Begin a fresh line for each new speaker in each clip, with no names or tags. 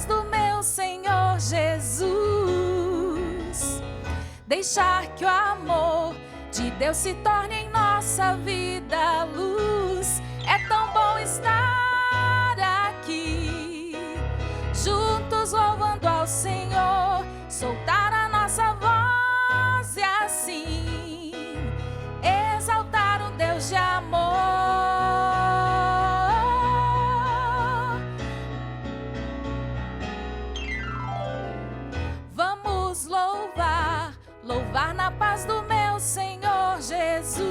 paz do meu Senhor Jesus. Deixar que o amor de Deus se torne em nossa vida luz. É tão bom estar aqui, juntos louvando ao Senhor, soltar a nossa voz e assim exaltar um Deus de amor. Vamos louvar na paz do meu Senhor Jesus.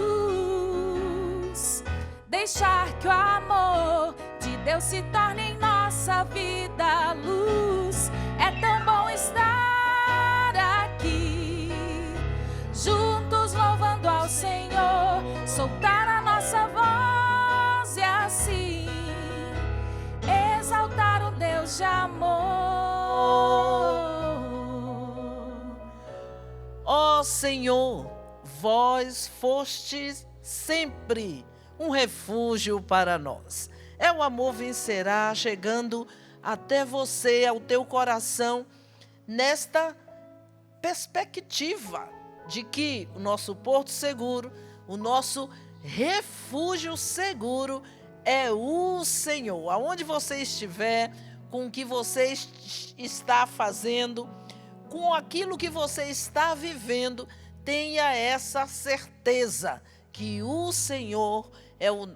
Deixar que o amor de Deus se torne em nossa vida luz. É tão bom estar aqui, juntos louvando ao Senhor, soltar a nossa voz e assim exaltar o Deus de amor.
Ó Senhor, vós fostes sempre um refúgio para nós. O amor vencerá, chegando até você, ao teu coração, nesta perspectiva de que o nosso porto seguro, o nosso refúgio seguro é o Senhor. Aonde você estiver, com o que você está fazendo, com aquilo que você está vivendo, tenha essa certeza que o Senhor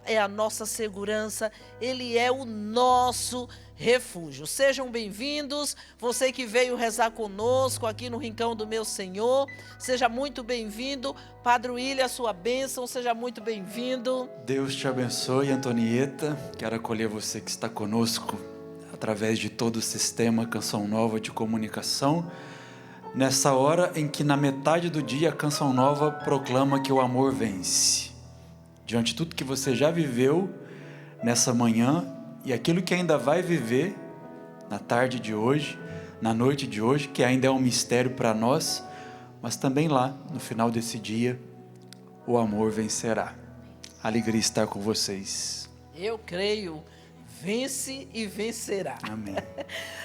é a nossa segurança, Ele é o nosso refúgio. Sejam bem-vindos, você que veio rezar conosco aqui no Rincão do Meu Senhor, seja muito bem-vindo. Padre William, a sua bênção, seja muito bem-vindo.
Deus te abençoe, Antonieta. Quero acolher você que está conosco através de todo o sistema Canção Nova de comunicação. Nessa hora em que na metade do dia a Canção Nova proclama que o amor vence. Diante de tudo que você já viveu nessa manhã e aquilo que ainda vai viver na tarde de hoje, na noite de hoje, que ainda é um mistério para nós, mas também lá, no final desse dia, o amor vencerá. Alegria estar com vocês.
Eu creio, vence e vencerá.
Amém.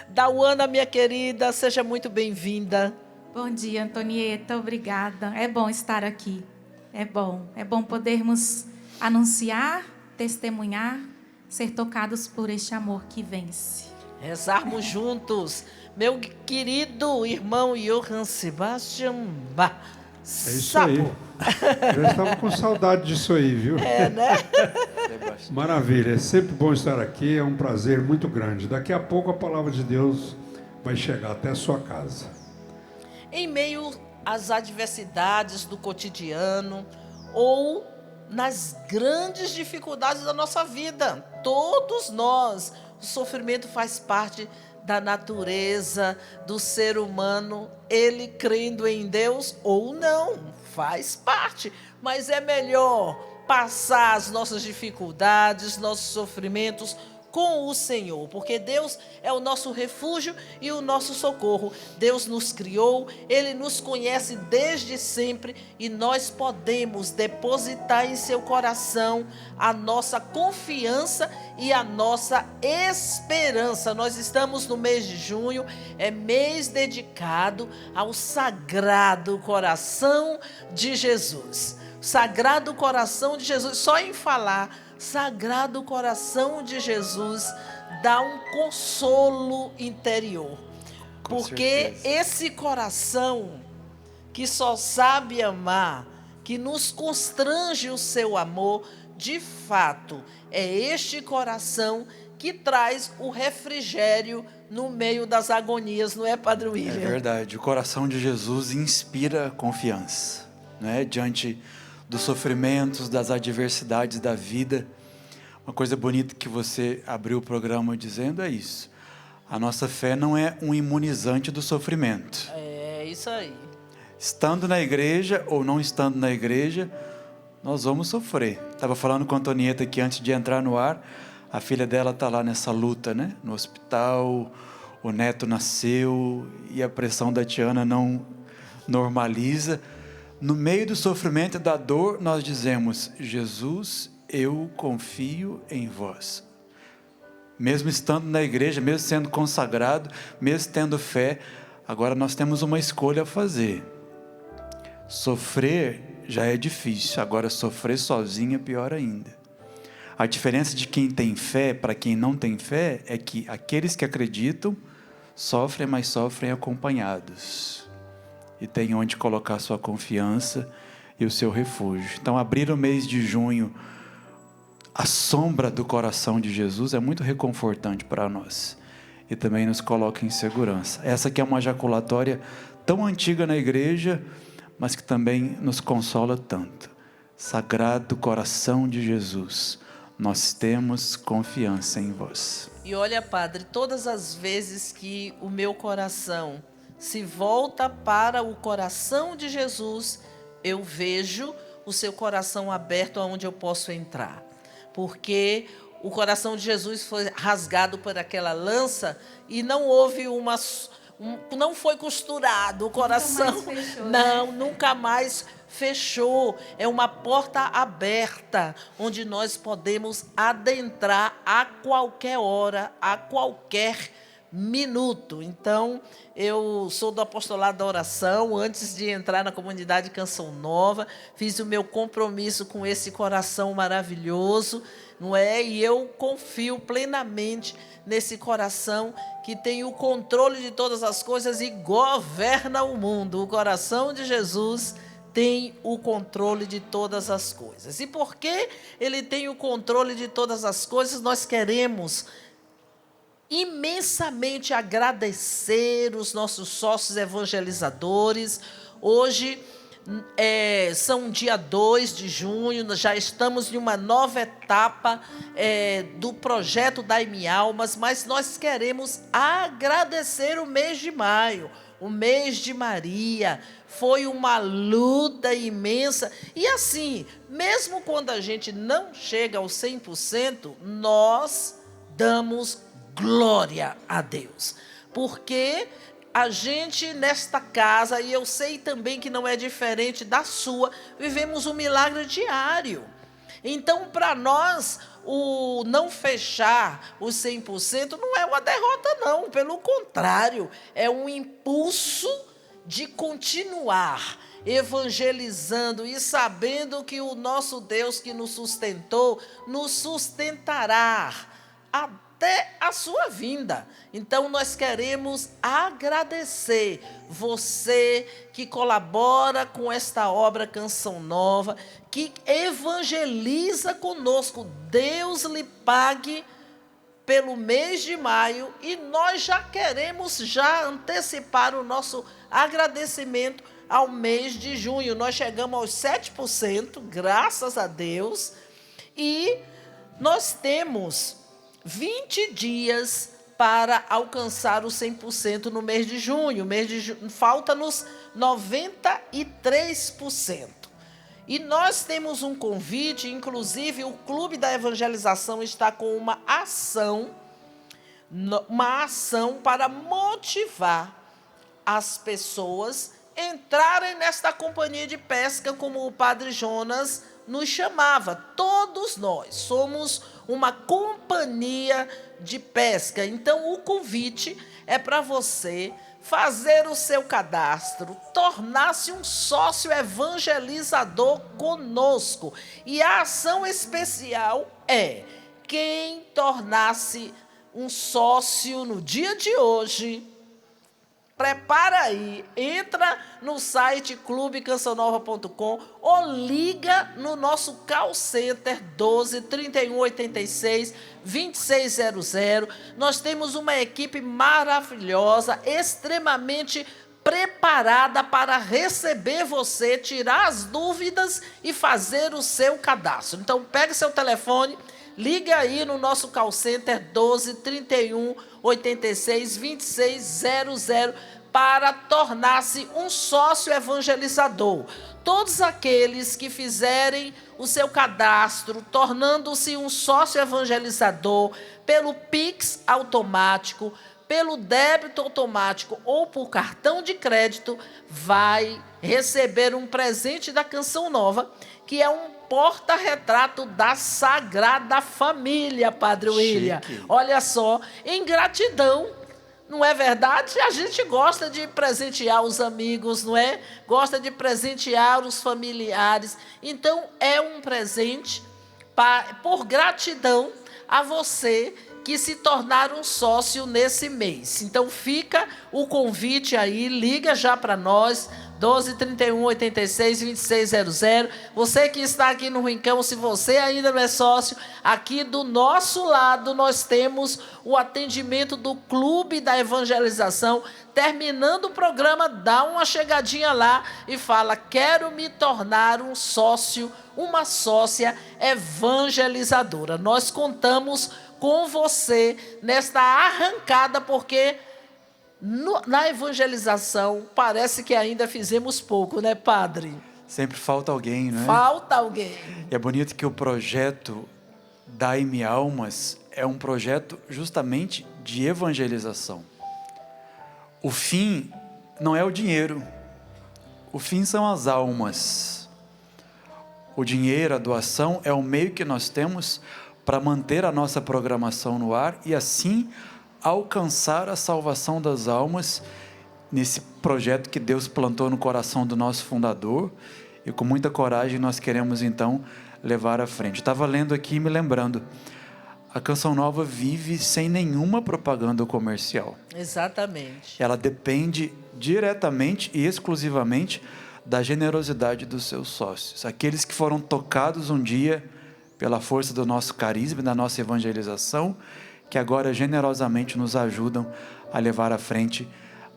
Dauana, minha querida, seja muito bem-vinda.
Bom dia, Antonieta, obrigada. É bom estar aqui. É bom podermos anunciar, testemunhar, ser tocados por este amor que vence.
Rezarmos juntos, meu querido irmão Johann Sebastian Bach.
É isso aí. Eu estava com saudade disso aí, viu?
É, né?
Maravilha, é sempre bom estar aqui, é um prazer muito grande. Daqui a pouco a palavra de Deus vai chegar até a sua casa.
Em meio às adversidades do cotidiano ou nas grandes dificuldades da nossa vida, todos nós, o sofrimento faz parte da natureza do ser humano, ele crendo em Deus ou não, faz parte, mas é melhor passar as nossas dificuldades, nossos sofrimentos com o Senhor, porque Deus é o nosso refúgio e o nosso socorro. Deus nos criou, Ele nos conhece desde sempre e nós podemos depositar em seu coração a nossa confiança e a nossa esperança. Nós estamos no mês de junho, é mês dedicado ao Sagrado Coração de Jesus. Sagrado Coração de Jesus, só em falar Sagrado Coração de Jesus dá um consolo interior. Porque esse coração que só sabe amar, que nos constrange o seu amor, de fato, é este coração que traz o refrigério no meio das agonias, não é, Padre William?
É verdade, o coração de Jesus inspira confiança, não é? Diante dos sofrimentos, das adversidades da vida. Uma coisa bonita que você abriu o programa dizendo é isso. A nossa fé não é um imunizante do sofrimento.
É isso aí.
Estando na igreja ou não estando na igreja, nós vamos sofrer. Estava falando com a Antonieta aqui antes de entrar no ar, a filha dela está lá nessa luta, né? No hospital, o neto nasceu e a pressão da Tiana não normaliza. No meio do sofrimento e da dor, nós dizemos: Jesus, eu confio em vós. Mesmo estando na igreja, mesmo sendo consagrado, mesmo tendo fé, agora nós temos uma escolha a fazer. Sofrer já é difícil, agora sofrer sozinho é pior ainda. A diferença de quem tem fé para quem não tem fé é que aqueles que acreditam sofrem, mas sofrem acompanhados. E tem onde colocar sua confiança e o seu refúgio. Então, abrir o mês de junho, a sombra do coração de Jesus é muito reconfortante para nós. E também nos coloca em segurança. Essa que é uma jaculatória tão antiga na igreja, mas que também nos consola tanto. Sagrado coração de Jesus, nós temos confiança em vós.
E olha, Padre, todas as vezes que o meu coração se volta para o coração de Jesus, eu vejo o seu coração aberto aonde eu posso entrar. Porque o coração de Jesus foi rasgado por aquela lança e não houve não foi costurado o coração.
Nunca mais fechou,
não,
né?
nunca mais fechou. É uma porta aberta, onde nós podemos adentrar a qualquer hora, a qualquer minuto. Então, eu sou do apostolado da oração. Antes de entrar na comunidade Canção Nova, fiz o meu compromisso com esse coração maravilhoso, não é? E eu confio plenamente nesse coração que tem o controle de todas as coisas e governa o mundo. O coração de Jesus tem o controle de todas as coisas. E porque ele tem o controle de todas as coisas, nós queremos imensamente agradecer os nossos sócios evangelizadores. Hoje são dia 2 de junho, já estamos em uma nova etapa do projeto Dai-me Almas, mas nós queremos agradecer o mês de maio, o mês de Maria. Foi uma luta imensa. E assim, mesmo quando a gente não chega ao 100%, nós damos glória a Deus, porque a gente nesta casa, e eu sei também que não é diferente da sua, vivemos um milagre diário. Então, para nós, o não fechar os 100% não é uma derrota, não. Pelo contrário, é um impulso de continuar evangelizando e sabendo que o nosso Deus que nos sustentou, nos sustentará até a sua vinda. Então, nós queremos agradecer você que colabora com esta obra Canção Nova, que evangeliza conosco. Deus lhe pague pelo mês de maio, e nós já queremos antecipar o nosso agradecimento ao mês de junho. Nós chegamos aos 7%, graças a Deus, e nós temos 20 dias para alcançar o 100% no mês de junho. Falta-nos 93%. E nós temos um convite, inclusive o Clube da Evangelização está com uma ação para motivar as pessoas a entrarem nesta companhia de pesca, como o Padre Jonas nos chamava. Todos nós somos uma companhia de pesca. Então, o convite é para você fazer o seu cadastro, tornar-se um sócio evangelizador conosco. E a ação especial é: quem tornar-se um sócio no dia de hoje, prepara aí, entra no site clubecançãonova.com ou liga no nosso call center 12 31 86 2600. Nós temos uma equipe maravilhosa, extremamente preparada para receber você, tirar as dúvidas e fazer o seu cadastro. Então, pegue seu telefone, liga aí no nosso call center 12 31 86 2600 para tornar-se um sócio evangelizador. Todos aqueles que fizerem o seu cadastro, tornando-se um sócio evangelizador pelo Pix automático, pelo débito automático ou por cartão de crédito, vai receber um presente da Canção Nova. que é um porta-retrato da Sagrada Família, Padre William. Olha só, em gratidão. Não é verdade? A gente gosta de presentear os amigos, não é? Gosta de presentear os familiares. Então, é um presente por gratidão a você que se tornar um sócio nesse mês. Então, fica o convite aí, liga já para nós, 12 31 86 2600. Você que está aqui no Rincão, se você ainda não é sócio, aqui do nosso lado nós temos o atendimento do Clube da Evangelização. Terminando o programa, dá uma chegadinha lá e fala: quero me tornar um sócio, uma sócia evangelizadora. Nós contamos com você nesta arrancada, porque na evangelização parece que ainda fizemos pouco, né, Padre?
Sempre falta alguém, não é?
Falta alguém.
E é bonito que o projeto Dai-me Almas é um projeto justamente de evangelização. O fim não é o dinheiro, o fim são as almas. O dinheiro, a doação é o meio que nós temos para manter a nossa programação no ar e assim alcançar a salvação das almas nesse projeto que Deus plantou no coração do nosso fundador e com muita coragem nós queremos então levar à frente. Estava lendo aqui e me lembrando, a Canção Nova vive sem nenhuma propaganda comercial.
Exatamente.
Ela depende diretamente e exclusivamente da generosidade dos seus sócios, aqueles que foram tocados um dia pela força do nosso carisma e da nossa evangelização, que agora generosamente nos ajudam a levar à frente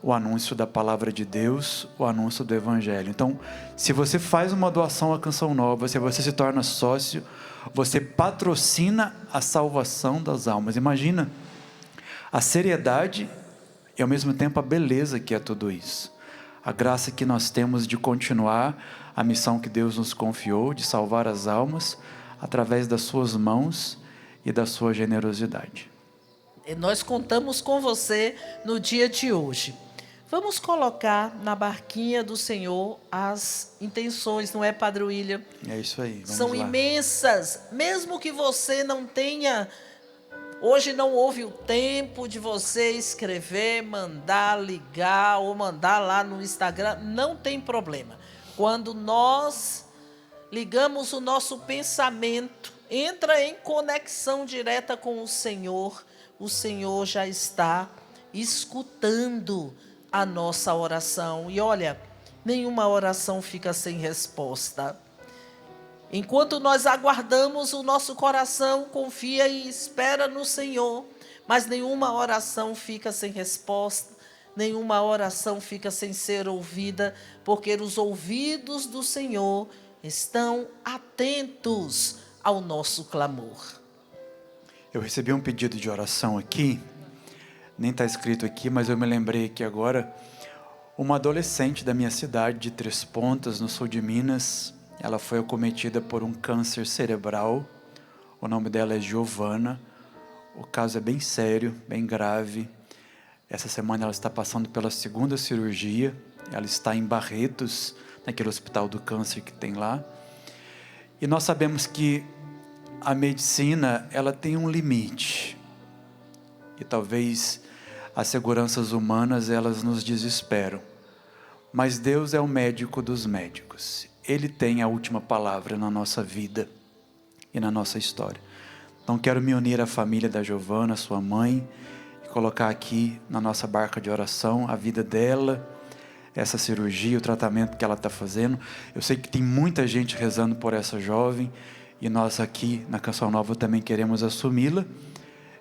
o anúncio da palavra de Deus, o anúncio do Evangelho. Então, se você faz uma doação à Canção Nova, se você se torna sócio, você patrocina a salvação das almas. Imagina a seriedade e ao mesmo tempo a beleza que é tudo isso. A graça que nós temos de continuar a missão que Deus nos confiou, de salvar as almas, através das suas mãos e da sua generosidade.
E nós contamos com você no dia de hoje. Vamos colocar na barquinha do Senhor as intenções, não é, Padre William?
É isso aí.
São
lá.
Imensas. Mesmo que você não tenha, hoje não houve o tempo de você escrever, mandar, ligar ou mandar lá no Instagram, não tem problema. Quando nós ligamos o nosso pensamento, entra em conexão direta com o Senhor já está escutando a nossa oração. E olha, nenhuma oração fica sem resposta. Enquanto nós aguardamos, o nosso coração confia e espera no Senhor, mas nenhuma oração fica sem resposta, nenhuma oração fica sem ser ouvida, porque os ouvidos do Senhor estão atentos ao nosso clamor.
Eu recebi um pedido de oração aqui, nem está escrito aqui, mas eu me lembrei aqui agora, uma adolescente da minha cidade de Três Pontas, no sul de Minas, ela foi acometida por um câncer cerebral, o nome dela é Giovana, o caso é bem sério, bem grave, essa semana ela está passando pela segunda cirurgia, ela está em Barretos, naquele hospital do câncer que tem lá, e nós sabemos que a medicina, ela tem um limite, e talvez as seguranças humanas, elas nos desesperam, mas Deus é o médico dos médicos, Ele tem a última palavra na nossa vida e na nossa história. Então quero me unir à família da Giovana, sua mãe, e colocar aqui na nossa barca de oração a vida dela, essa cirurgia, o tratamento que ela está fazendo. Eu sei que tem muita gente rezando por essa jovem, e nós aqui na Canção Nova também queremos assumi-la.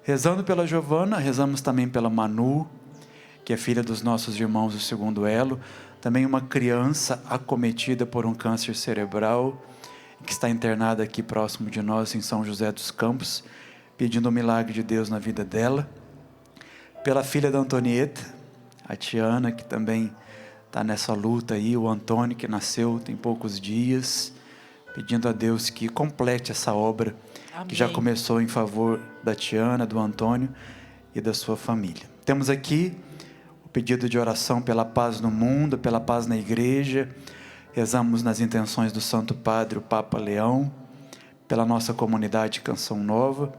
Rezando pela Giovana, rezamos também pela Manu, que é filha dos nossos irmãos do segundo elo, também uma criança acometida por um câncer cerebral, que está internada aqui próximo de nós, em São José dos Campos, pedindo o milagre de Deus na vida dela. Pela filha da Antonieta, a Tiana, que também está nessa luta aí, o Antônio, que nasceu tem poucos dias, pedindo a Deus que complete essa obra, amém, que já começou em favor da Tiana, do Antônio e da sua família. Temos aqui o pedido de oração pela paz no mundo, pela paz na igreja, Rezamos nas intenções do Santo Padre, o Papa Leão, pela nossa comunidade Canção Nova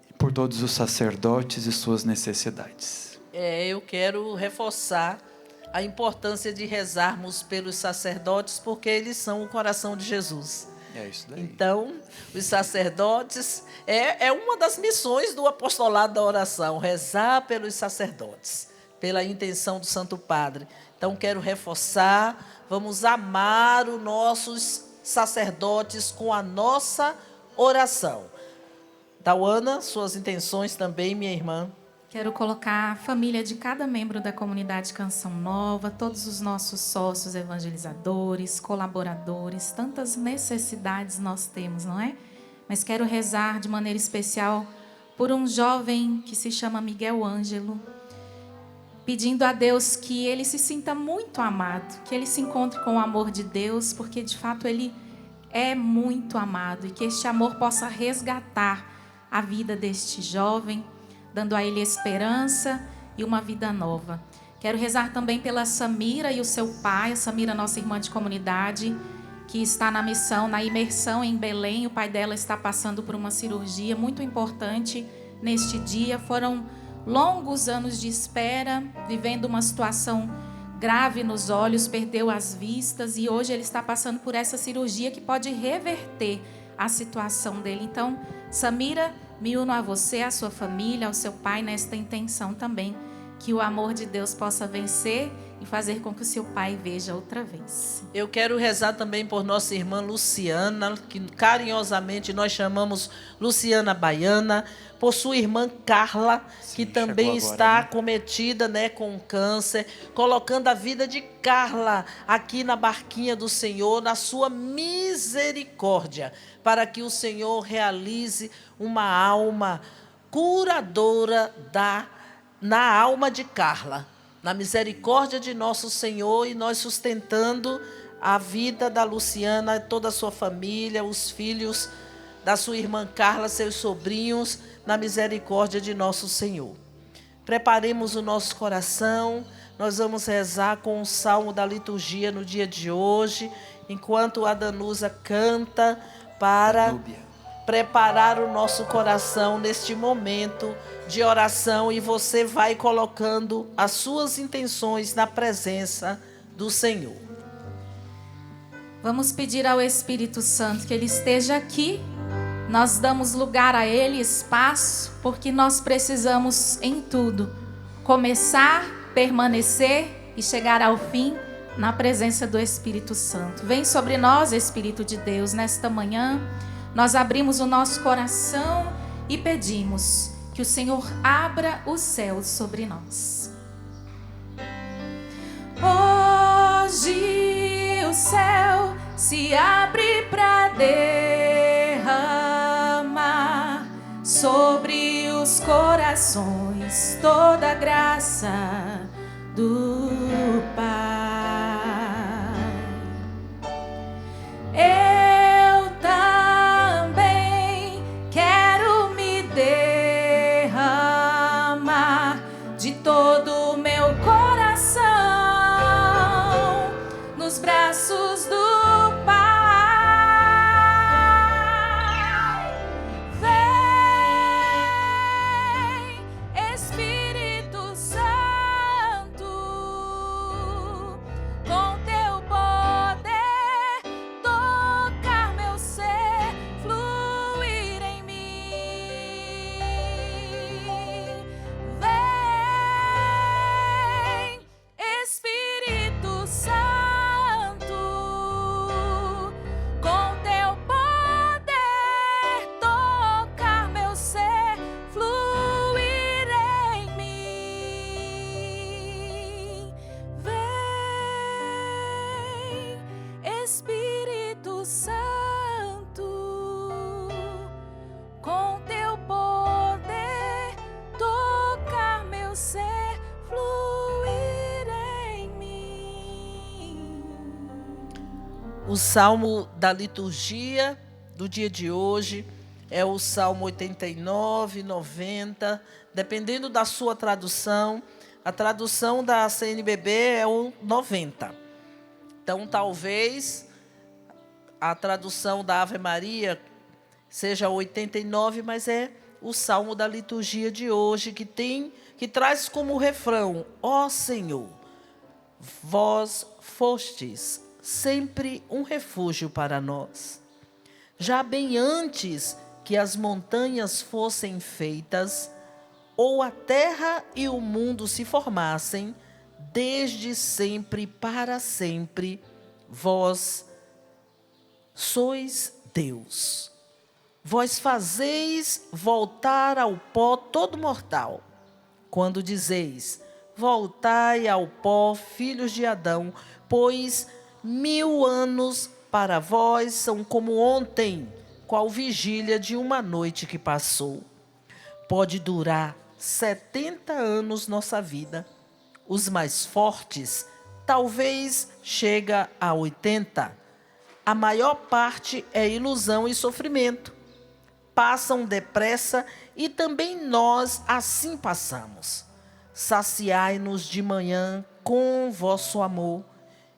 e por todos os sacerdotes e suas necessidades.
Eu quero reforçar a importância de rezarmos pelos sacerdotes, porque eles são o coração de Jesus.
É isso daí.
Então, os sacerdotes, é uma das missões do apostolado da oração, rezar pelos sacerdotes, pela intenção do Santo Padre. Então, quero reforçar, vamos amar os nossos sacerdotes com a nossa oração. Dauana, suas intenções também, minha irmã.
Quero colocar a família de cada membro da comunidade Canção Nova, todos os nossos sócios evangelizadores, colaboradores, tantas necessidades nós temos, não é? Mas quero rezar de maneira especial por um jovem que se chama Miguel Ângelo, pedindo a Deus que ele se sinta muito amado, que ele se encontre com o amor de Deus, porque de fato ele é muito amado, e que este amor possa resgatar a vida deste jovem, dando a ele esperança e uma vida nova. Quero rezar também pela Samira e o seu pai, a Samira, nossa irmã de comunidade, que está na missão, na imersão em Belém. O pai dela está passando por uma cirurgia muito importante neste dia. Foram longos anos de espera, vivendo uma situação grave nos olhos, perdeu as vistas e hoje ele está passando por essa cirurgia que pode reverter a situação dele. Então, Samira, me uno a você, a sua família, ao seu pai, nesta intenção também, que o amor de Deus possa vencer e fazer com que o seu pai veja outra vez.
Eu quero rezar também por nossa irmã Luciana, que carinhosamente nós chamamos Luciana Baiana, por sua irmã Carla, que também está acometida, com câncer, colocando a vida de Carla aqui na barquinha do Senhor, na sua misericórdia, para que o Senhor realize uma alma curadora na alma de Carla, na misericórdia de nosso Senhor, e nós sustentando a vida da Luciana, toda a sua família, os filhos da sua irmã Carla, seus sobrinhos, na misericórdia de nosso Senhor. Preparemos o nosso coração, nós vamos rezar com o salmo da liturgia no dia de hoje, enquanto a Danusa canta para preparar o nosso coração neste momento de oração, e você vai colocando as suas intenções na presença do Senhor.
Vamos pedir ao Espírito Santo que Ele esteja aqui. Nós damos lugar a Ele, espaço, porque nós precisamos em tudo começar, permanecer e chegar ao fim na presença do Espírito Santo. Vem sobre nós, Espírito de Deus, nesta manhã. Nós abrimos o nosso coração e pedimos que o Senhor abra os céus sobre nós. Hoje o céu se abre para derramar sobre os corações toda a graça do Pai. Eu também quero me derramar de todo o meu coração nos braços do Pai. Vem, Espírito Santo, com teu poder tocar meu ser, fluir em mim. Vem, Espírito Santo, com teu poder tocar meu ser, fluir em mim. Vem, Espírito Santo, com teu poder tocar meu ser, fluir em mim.
O salmo da liturgia do dia de hoje é o Salmo 89, 90, dependendo da sua tradução. A tradução da CNBB é o 90. Então, talvez a tradução da Ave Maria seja 89, mas é o salmo da liturgia de hoje, que traz como refrão: ó Senhor, vós fostes sempre um refúgio para nós. Já bem antes que as montanhas fossem feitas, ou a terra e o mundo se formassem, desde sempre para sempre, vós sois Deus. Vós fazeis voltar ao pó todo mortal. Quando dizeis: voltai ao pó, filhos de Adão, pois 1000 anos para vós são como ontem, qual vigília de uma noite que passou. Pode durar 70 anos nossa vida. Os mais fortes talvez chega a 80. A maior parte é ilusão e sofrimento. Passam depressa e também nós assim passamos. Saciai-nos de manhã com vosso amor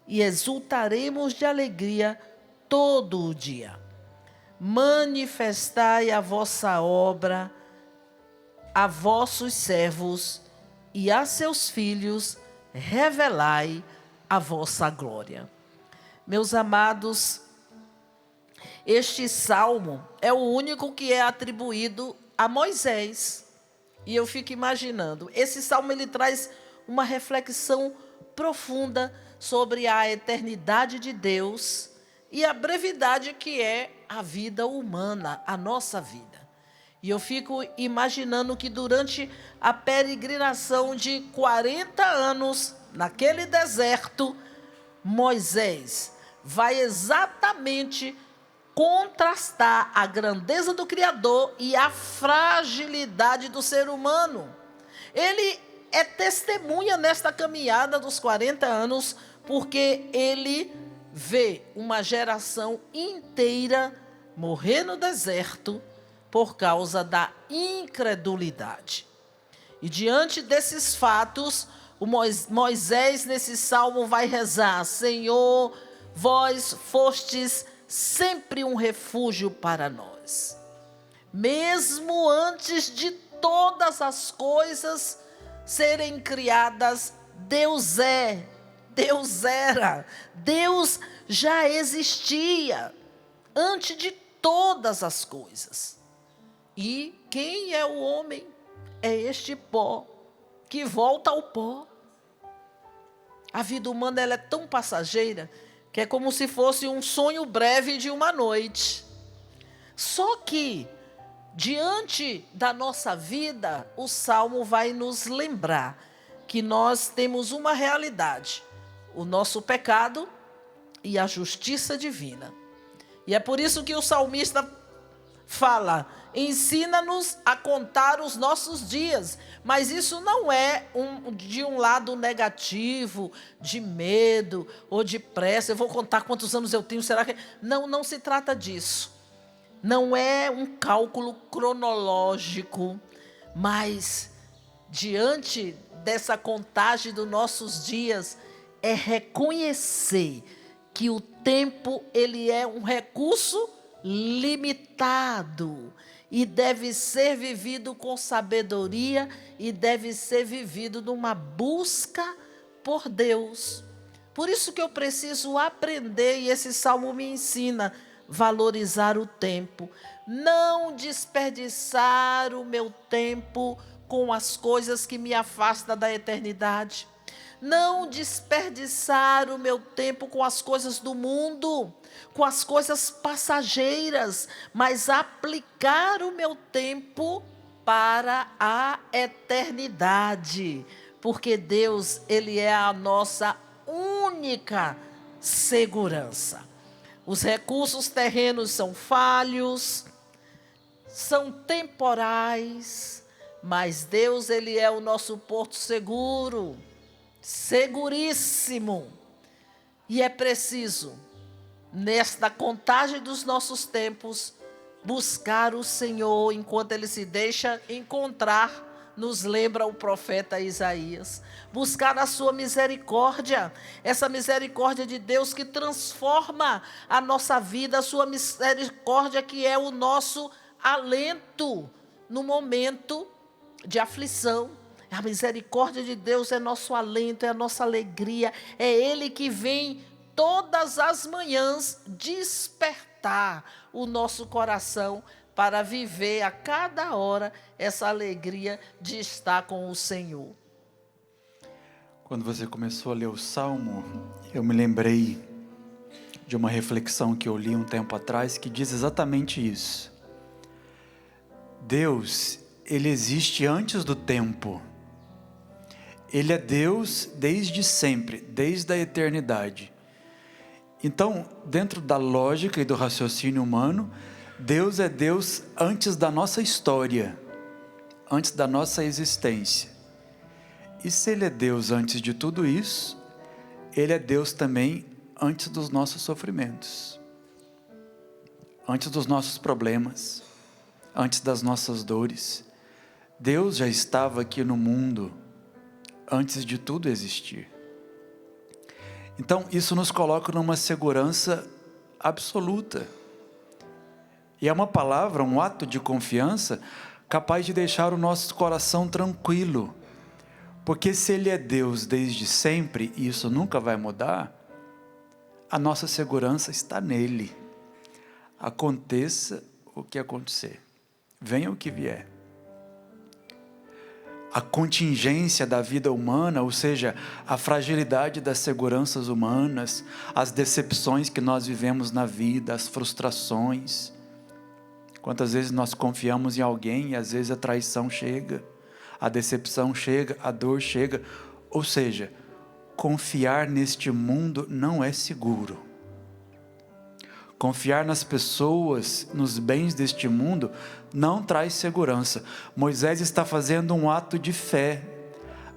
e exultaremos de alegria todo o dia. Manifestai a vossa obra a vossos servos e a seus filhos revelai a vossa glória. Meus amados, este salmo é o único que é atribuído a Moisés. E eu fico imaginando, esse salmo ele traz uma reflexão profunda sobre a eternidade de Deus e a brevidade que é a vida humana, a nossa vida. E eu fico imaginando que durante a peregrinação de 40 anos, naquele deserto, Moisés vai exatamente contrastar a grandeza do Criador e a fragilidade do ser humano. Ele é testemunha nesta caminhada dos 40 anos, porque ele vê uma geração inteira morrer no deserto por causa da incredulidade. E diante desses fatos, o Moisés nesse salmo vai rezar: Senhor, vós fostes sempre um refúgio para nós. Mesmo antes de todas as coisas serem criadas, Deus é, Deus era, Deus já existia antes de todas as coisas. E quem é o homem? É este pó que volta ao pó. A vida humana ela é tão passageira que é como se fosse um sonho breve de uma noite. Só que, diante da nossa vida, o Salmo vai nos lembrar que nós temos uma realidade: o nosso pecado e a justiça divina. E é por isso que o salmista fala: ensina-nos a contar os nossos dias. Mas isso não é de um lado negativo, de medo ou de pressa. Eu vou contar quantos anos eu tenho, será que... Não se trata disso. Não é um cálculo cronológico, mas diante dessa contagem dos nossos dias, é reconhecer que o tempo ele é um recurso limitado e deve ser vivido com sabedoria e deve ser vivido numa busca por Deus. Por isso que eu preciso aprender, e esse salmo me ensina, valorizar o tempo, não desperdiçar o meu tempo com as coisas que me afastam da eternidade, não desperdiçar o meu tempo com as coisas do mundo, com as coisas passageiras, mas aplicar o meu tempo para a eternidade, porque Deus, Ele é a nossa única segurança. Os recursos terrenos são falhos, são temporais, mas Deus, Ele é o nosso porto seguro, seguríssimo. E é preciso, nesta contagem dos nossos tempos, buscar o Senhor enquanto Ele se deixa encontrar nos lembra o profeta Isaías. Buscar a sua misericórdia, essa misericórdia de Deus que transforma a nossa vida, a sua misericórdia que é o nosso alento no momento de aflição. A misericórdia de Deus é nosso alento, é a nossa alegria, é Ele que vem todas as manhãs despertar o nosso coração para viver a cada hora essa alegria de estar com o Senhor.
Quando você começou a ler o Salmo, eu me lembrei de uma reflexão que eu li um tempo atrás que diz exatamente isso. Deus, Ele existe antes do tempo. Ele é Deus desde sempre, desde a eternidade. Então, dentro da lógica e do raciocínio humano, Deus é Deus antes da nossa história, antes da nossa existência. E se Ele é Deus antes de tudo isso, Ele é Deus também antes dos nossos sofrimentos, antes dos nossos problemas, antes das nossas dores. Deus já estava aqui no mundo antes de tudo existir. Então, isso nos coloca numa segurança absoluta. E é uma palavra, um ato de confiança capaz de deixar o nosso coração tranquilo. Porque se Ele é Deus desde sempre, e isso nunca vai mudar, a nossa segurança está nele. Aconteça o que acontecer, venha o que vier. A contingência da vida humana, ou seja, a fragilidade das seguranças humanas, as decepções que nós vivemos na vida, as frustrações. Quantas vezes nós confiamos em alguém e às vezes a traição chega, a decepção chega, a dor chega. Ou seja, confiar neste mundo não é seguro. Confiar nas pessoas, nos bens deste mundo, não traz segurança. Moisés está fazendo um ato de fé.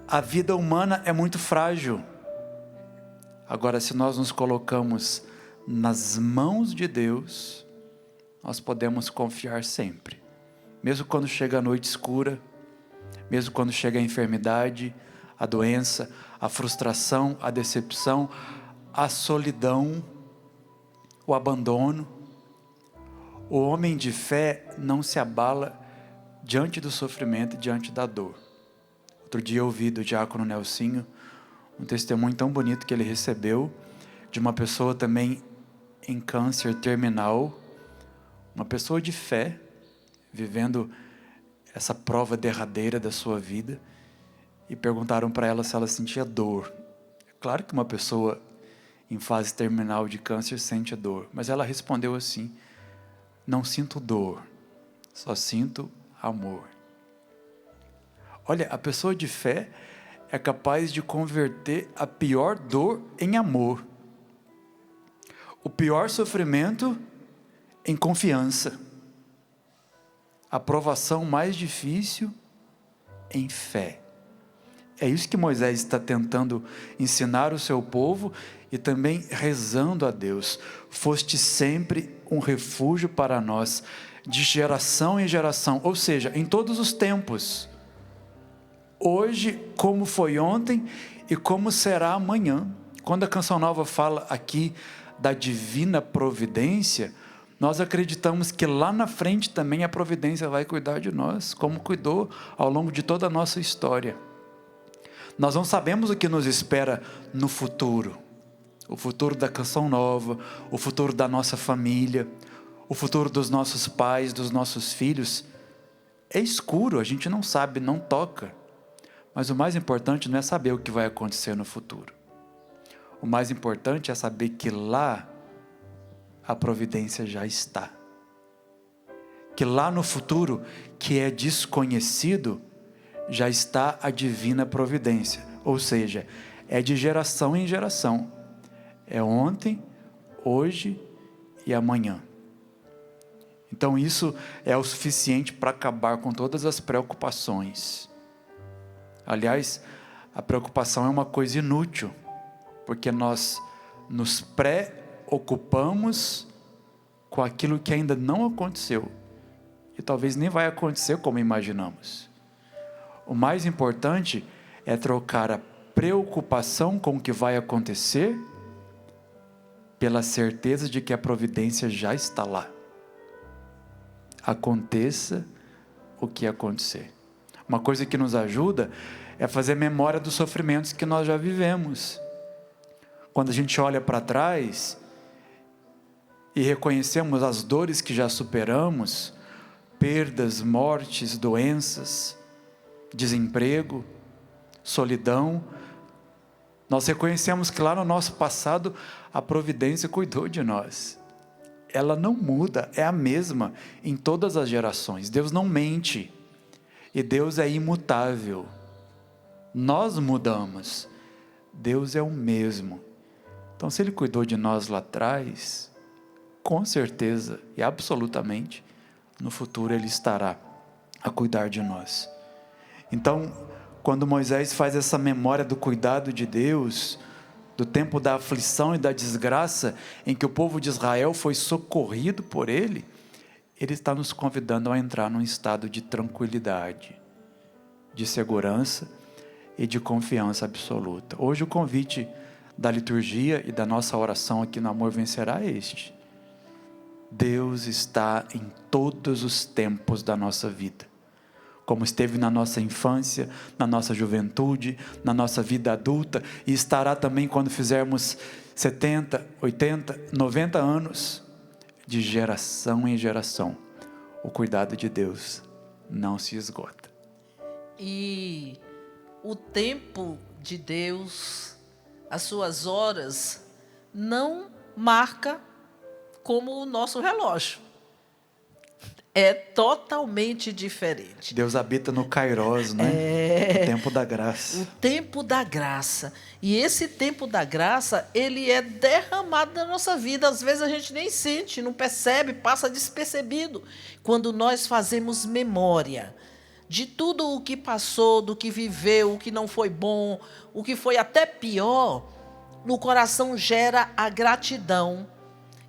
A vida humana é muito frágil. Agora, se nós nos colocamos nas mãos de Deus, nós podemos confiar sempre. Mesmo quando chega a noite escura, mesmo quando chega a enfermidade, a doença, a frustração, a decepção, a solidão, o abandono. O homem de fé não se abala diante do sofrimento, diante da dor. Outro dia eu ouvi do diácono Nelsinho um testemunho tão bonito que ele recebeu de uma pessoa também em câncer terminal, uma pessoa de fé, vivendo essa prova derradeira da sua vida, e perguntaram para ela se ela sentia dor. É claro que uma pessoa em fase terminal de câncer sente a dor, mas ela respondeu assim: não sinto dor, só sinto amor. Olha, a pessoa de fé é capaz de converter a pior dor em amor, o pior sofrimento em confiança, a provação mais difícil em fé. É isso que Moisés está tentando ensinar o seu povo e também rezando a Deus. Foste sempre um refúgio para nós, de geração em geração, ou seja, em todos os tempos. Hoje, como foi ontem e como será amanhã. Quando a Canção Nova fala aqui da divina providência, nós acreditamos que lá na frente também a providência vai cuidar de nós, como cuidou ao longo de toda a nossa história. Nós não sabemos o que nos espera no futuro. O futuro da Canção Nova, o futuro da nossa família, o futuro dos nossos pais, dos nossos filhos. É escuro, a gente não sabe, não toca. Mas o mais importante não é saber o que vai acontecer no futuro. O mais importante é saber que lá a providência já está. Que lá no futuro, que é desconhecido, já está a divina providência. Ou seja, é de geração em geração. É ontem, hoje e amanhã. Então isso é o suficiente para acabar com todas as preocupações. Aliás, a preocupação é uma coisa inútil, porque nós nos preocupamos com aquilo que ainda não aconteceu, e talvez nem vai acontecer como imaginamos. O mais importante é trocar a preocupação com o que vai acontecer pela certeza de que a providência já está lá. Aconteça o que acontecer. Uma coisa que nos ajuda é fazer memória dos sofrimentos que nós já vivemos. Quando a gente olha para trás e reconhecemos as dores que já superamos, perdas, mortes, doenças, desemprego, solidão, nós reconhecemos que lá no nosso passado a providência cuidou de nós. Ela não muda, é a mesma em todas as gerações. Deus não mente e Deus é imutável. Nós mudamos, Deus é o mesmo. Então, se Ele cuidou de nós lá atrás, com certeza e absolutamente, no futuro Ele estará a cuidar de nós. Então, quando Moisés faz essa memória do cuidado de Deus, do tempo da aflição e da desgraça, em que o povo de Israel foi socorrido por Ele, Ele está nos convidando a entrar num estado de tranquilidade, de segurança e de confiança absoluta. Hoje o convite da liturgia e da nossa oração aqui no Amor Vencerá é este: Deus está em todos os tempos da nossa vida, como esteve na nossa infância, na nossa juventude, na nossa vida adulta, e estará também quando fizermos 70, 80, 90 anos, de geração em geração. O cuidado de Deus não se esgota.
E o tempo de Deus, as suas horas, não marca como o nosso relógio. É totalmente diferente.
Deus habita no Kairos, né? O tempo da graça.
O tempo da graça. E esse tempo da graça, ele é derramado na nossa vida. Às vezes a gente nem sente, não percebe, passa despercebido. Quando nós fazemos memória de tudo o que passou, do que viveu, o que não foi bom, o que foi até pior, no coração gera a gratidão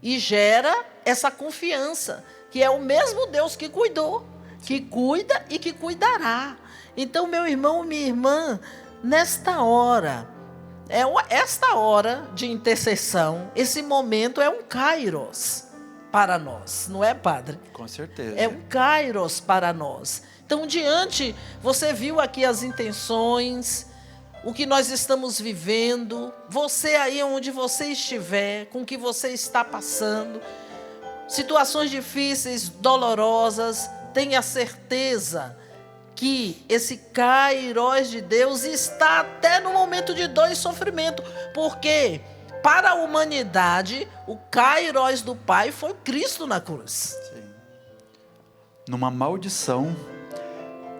e gera essa confiança, que é o mesmo Deus que cuidou, que cuida e que cuidará. Então, meu irmão, minha irmã, nesta hora, esta hora de intercessão, esse momento é um kairos para nós, não é, padre?
Com certeza.
É um kairos para nós. Então, você viu aqui as intenções, o que nós estamos vivendo, você aí onde você estiver, com o que você está passando, situações difíceis, dolorosas, tenha certeza que esse Kairos de Deus está até no momento de dor e sofrimento, porque para a humanidade, o Kairos do Pai foi Cristo na cruz.
Sim. Numa maldição,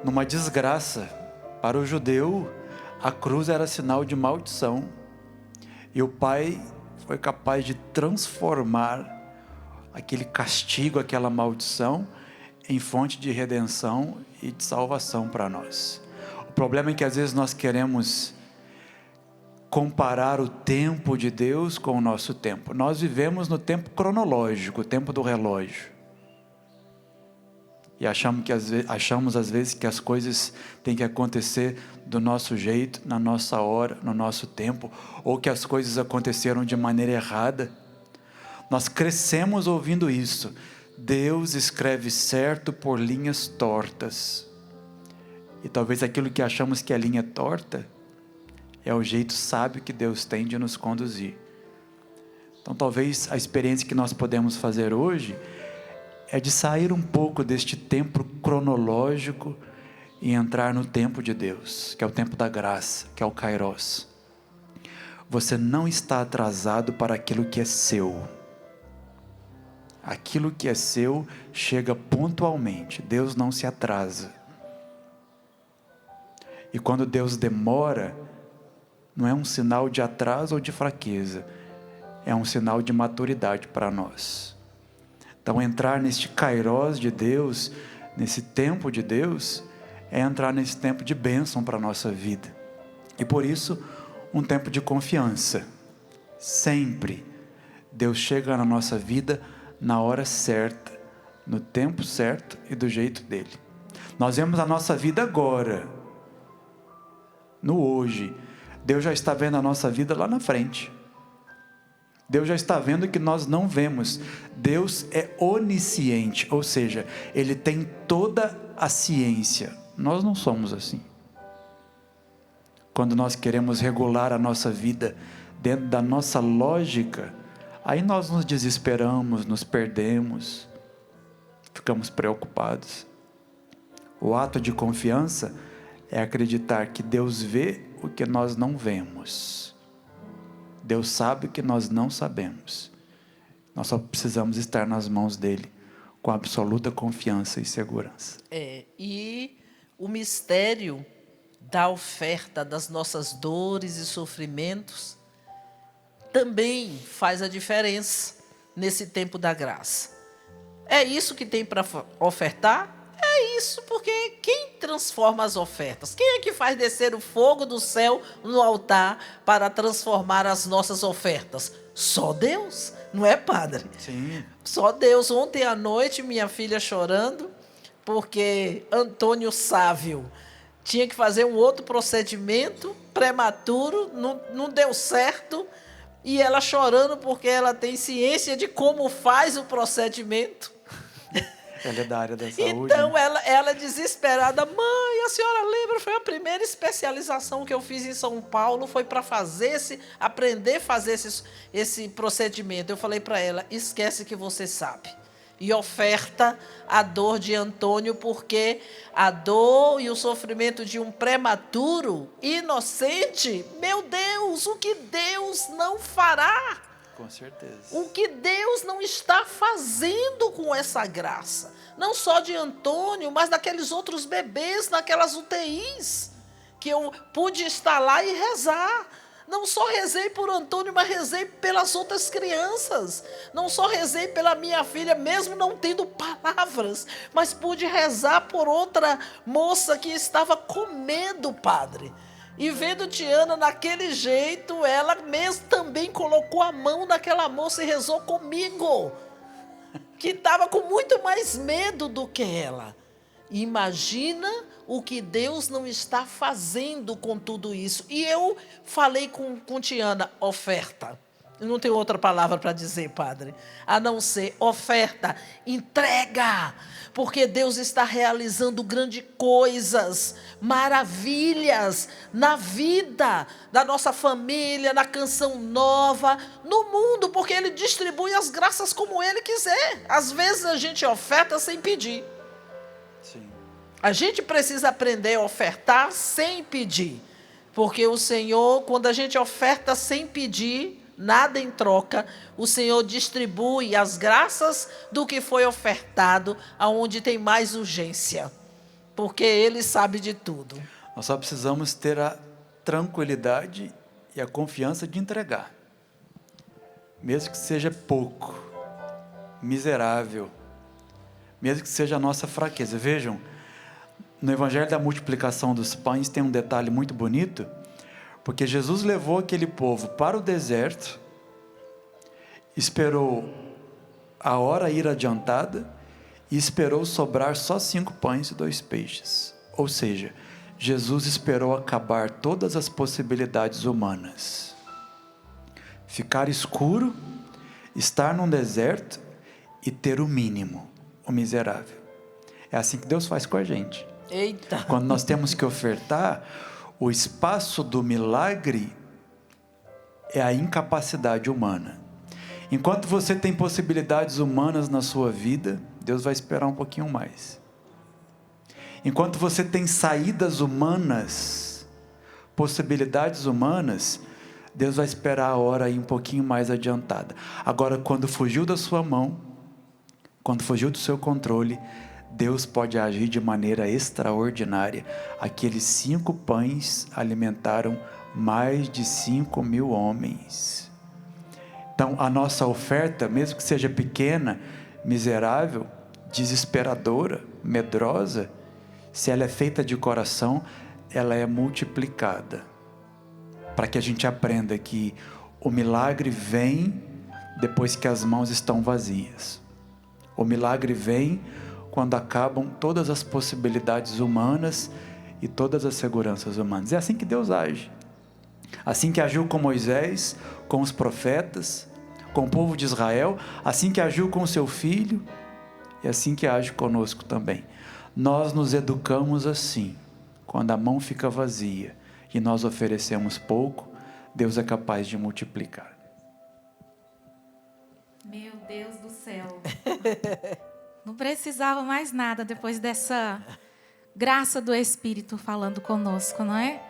numa desgraça, para o judeu, a cruz era sinal de maldição. E o Pai foi capaz de transformar aquele castigo, aquela maldição, em fonte de redenção e de salvação para nós. O problema é que às vezes nós queremos comparar o tempo de Deus com o nosso tempo. Nós vivemos no tempo cronológico, o tempo do relógio. E achamos às vezes que as coisas têm que acontecer do nosso jeito, na nossa hora, no nosso tempo, ou que as coisas aconteceram de maneira errada. Nós crescemos ouvindo isso. Deus escreve certo por linhas tortas. E talvez aquilo que achamos que é linha torta é o jeito sábio que Deus tem de nos conduzir. Então talvez a experiência que nós podemos fazer hoje é de sair um pouco deste tempo cronológico e entrar no tempo de Deus, que é o tempo da graça, que é o Kairos. Você não está atrasado para aquilo que é seu. Aquilo que é seu chega pontualmente. Deus não se atrasa. E quando Deus demora, não é um sinal de atraso ou de fraqueza, é um sinal de maturidade para nós. Então, entrar neste Kairos de Deus, nesse tempo de Deus, é entrar nesse tempo de bênção para a nossa vida. E por isso, um tempo de confiança. Sempre Deus chega na nossa vida na hora certa, no tempo certo e do jeito dele. Nós vemos a nossa vida agora, no hoje. Deus já está vendo a nossa vida lá na frente. Deus já está vendo o que nós não vemos. Deus é onisciente, ou seja, Ele tem toda a ciência. Nós não somos assim. Quando nós queremos regular a nossa vida dentro da nossa lógica, aí nós nos desesperamos, nos perdemos, ficamos preocupados. O ato de confiança é acreditar que Deus vê o que nós não vemos. Deus sabe o que nós não sabemos. Nós só precisamos estar nas mãos dele, com absoluta confiança e segurança.
E o mistério da oferta das nossas dores e sofrimentos também faz a diferença nesse tempo da graça. É isso que tem para ofertar? É isso, porque quem transforma as ofertas? Quem é que faz descer o fogo do céu no altar para transformar as nossas ofertas? Só Deus, não é, padre?
Sim.
Só Deus. Ontem à noite, minha filha chorando, porque Antônio Sávio tinha que fazer um outro procedimento prematuro, não deu certo, e ela chorando porque ela tem ciência de como faz o procedimento.
Ela é da área da saúde.
Então, ela desesperada, mãe, a senhora lembra, foi a primeira especialização que eu fiz em São Paulo, foi para aprender a fazer esse procedimento. Eu falei para ela, esquece que você sabe. E oferta a dor de Antônio, porque a dor e o sofrimento de um prematuro, inocente, meu Deus, o que Deus não fará?
Com certeza.
O que Deus não está fazendo com essa graça. Não só de Antônio, mas daqueles outros bebês naquelas UTIs. Que eu pude estar lá e rezar. Não só rezei por Antônio, mas rezei pelas outras crianças. Não só rezei pela minha filha, mesmo não tendo palavras. Mas pude rezar por outra moça que estava com medo, padre. E vendo Tiana naquele jeito, ela mesmo também colocou a mão naquela moça e rezou comigo, que estava com muito mais medo do que ela. Imagina o que Deus não está fazendo com tudo isso. E eu falei com Tiana, oferta. Eu não tenho outra palavra para dizer, padre, a não ser oferta, entrega, porque Deus está realizando grandes coisas, maravilhas na vida da nossa família, na Canção Nova, no mundo, porque Ele distribui as graças como Ele quiser. Às vezes a gente oferta sem pedir.
Sim.
A gente precisa aprender a ofertar sem pedir, porque o Senhor, quando a gente oferta sem pedir, nada em troca, o Senhor distribui as graças do que foi ofertado, aonde tem mais urgência, porque Ele sabe de tudo.
Nós só precisamos ter a tranquilidade e a confiança de entregar, mesmo que seja pouco, miserável, mesmo que seja a nossa fraqueza. Vejam, no Evangelho da multiplicação dos pães tem um detalhe muito bonito, porque Jesus levou aquele povo para o deserto, esperou a hora ir adiantada e esperou sobrar só 5 pães e 2 peixes. Ou seja, Jesus esperou acabar todas as possibilidades humanas. Ficar escuro, estar num deserto e ter o mínimo, o miserável. É assim que Deus faz com a gente.
Eita!
Quando nós temos que ofertar, o espaço do milagre é a incapacidade humana. Enquanto você tem possibilidades humanas na sua vida, Deus vai esperar um pouquinho mais. Enquanto você tem saídas humanas, possibilidades humanas, Deus vai esperar a hora aí um pouquinho mais adiantada. Agora, quando fugiu da sua mão, quando fugiu do seu controle, Deus pode agir de maneira extraordinária. Aqueles 5 pães alimentaram mais de 5.000 homens. Então, a nossa oferta, mesmo que seja pequena, miserável, desesperadora, medrosa, se ela é feita de coração, ela é multiplicada. Para que a gente aprenda que o milagre vem depois que as mãos estão vazias. O milagre vem quando acabam todas as possibilidades humanas e todas as seguranças humanas. É assim que Deus age. Assim que agiu com Moisés, com os profetas, com o povo de Israel, assim que agiu com o seu filho, e assim que age conosco também. Nós nos educamos assim, quando a mão fica vazia e nós oferecemos pouco, Deus é capaz de multiplicar.
Meu Deus do céu. Não precisava mais nada depois dessa graça do Espírito falando conosco, não é?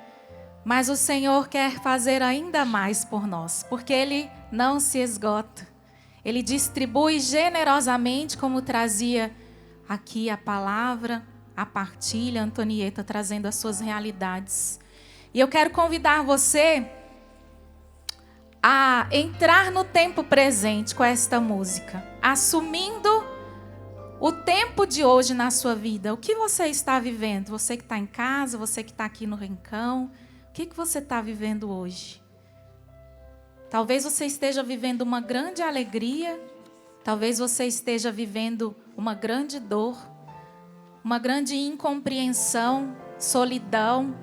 Mas o Senhor quer fazer ainda mais por nós, porque Ele não se esgota. Ele distribui generosamente, como trazia aqui a palavra, a partilha, Antonieta trazendo as suas realidades. E eu quero convidar você a entrar no tempo presente com esta música, assumindo o tempo de hoje na sua vida. O que você está vivendo? Você que está em casa, você que está aqui no rincão, o que você está vivendo hoje? Talvez você esteja vivendo uma grande alegria, talvez você esteja vivendo uma grande dor, uma grande incompreensão, solidão.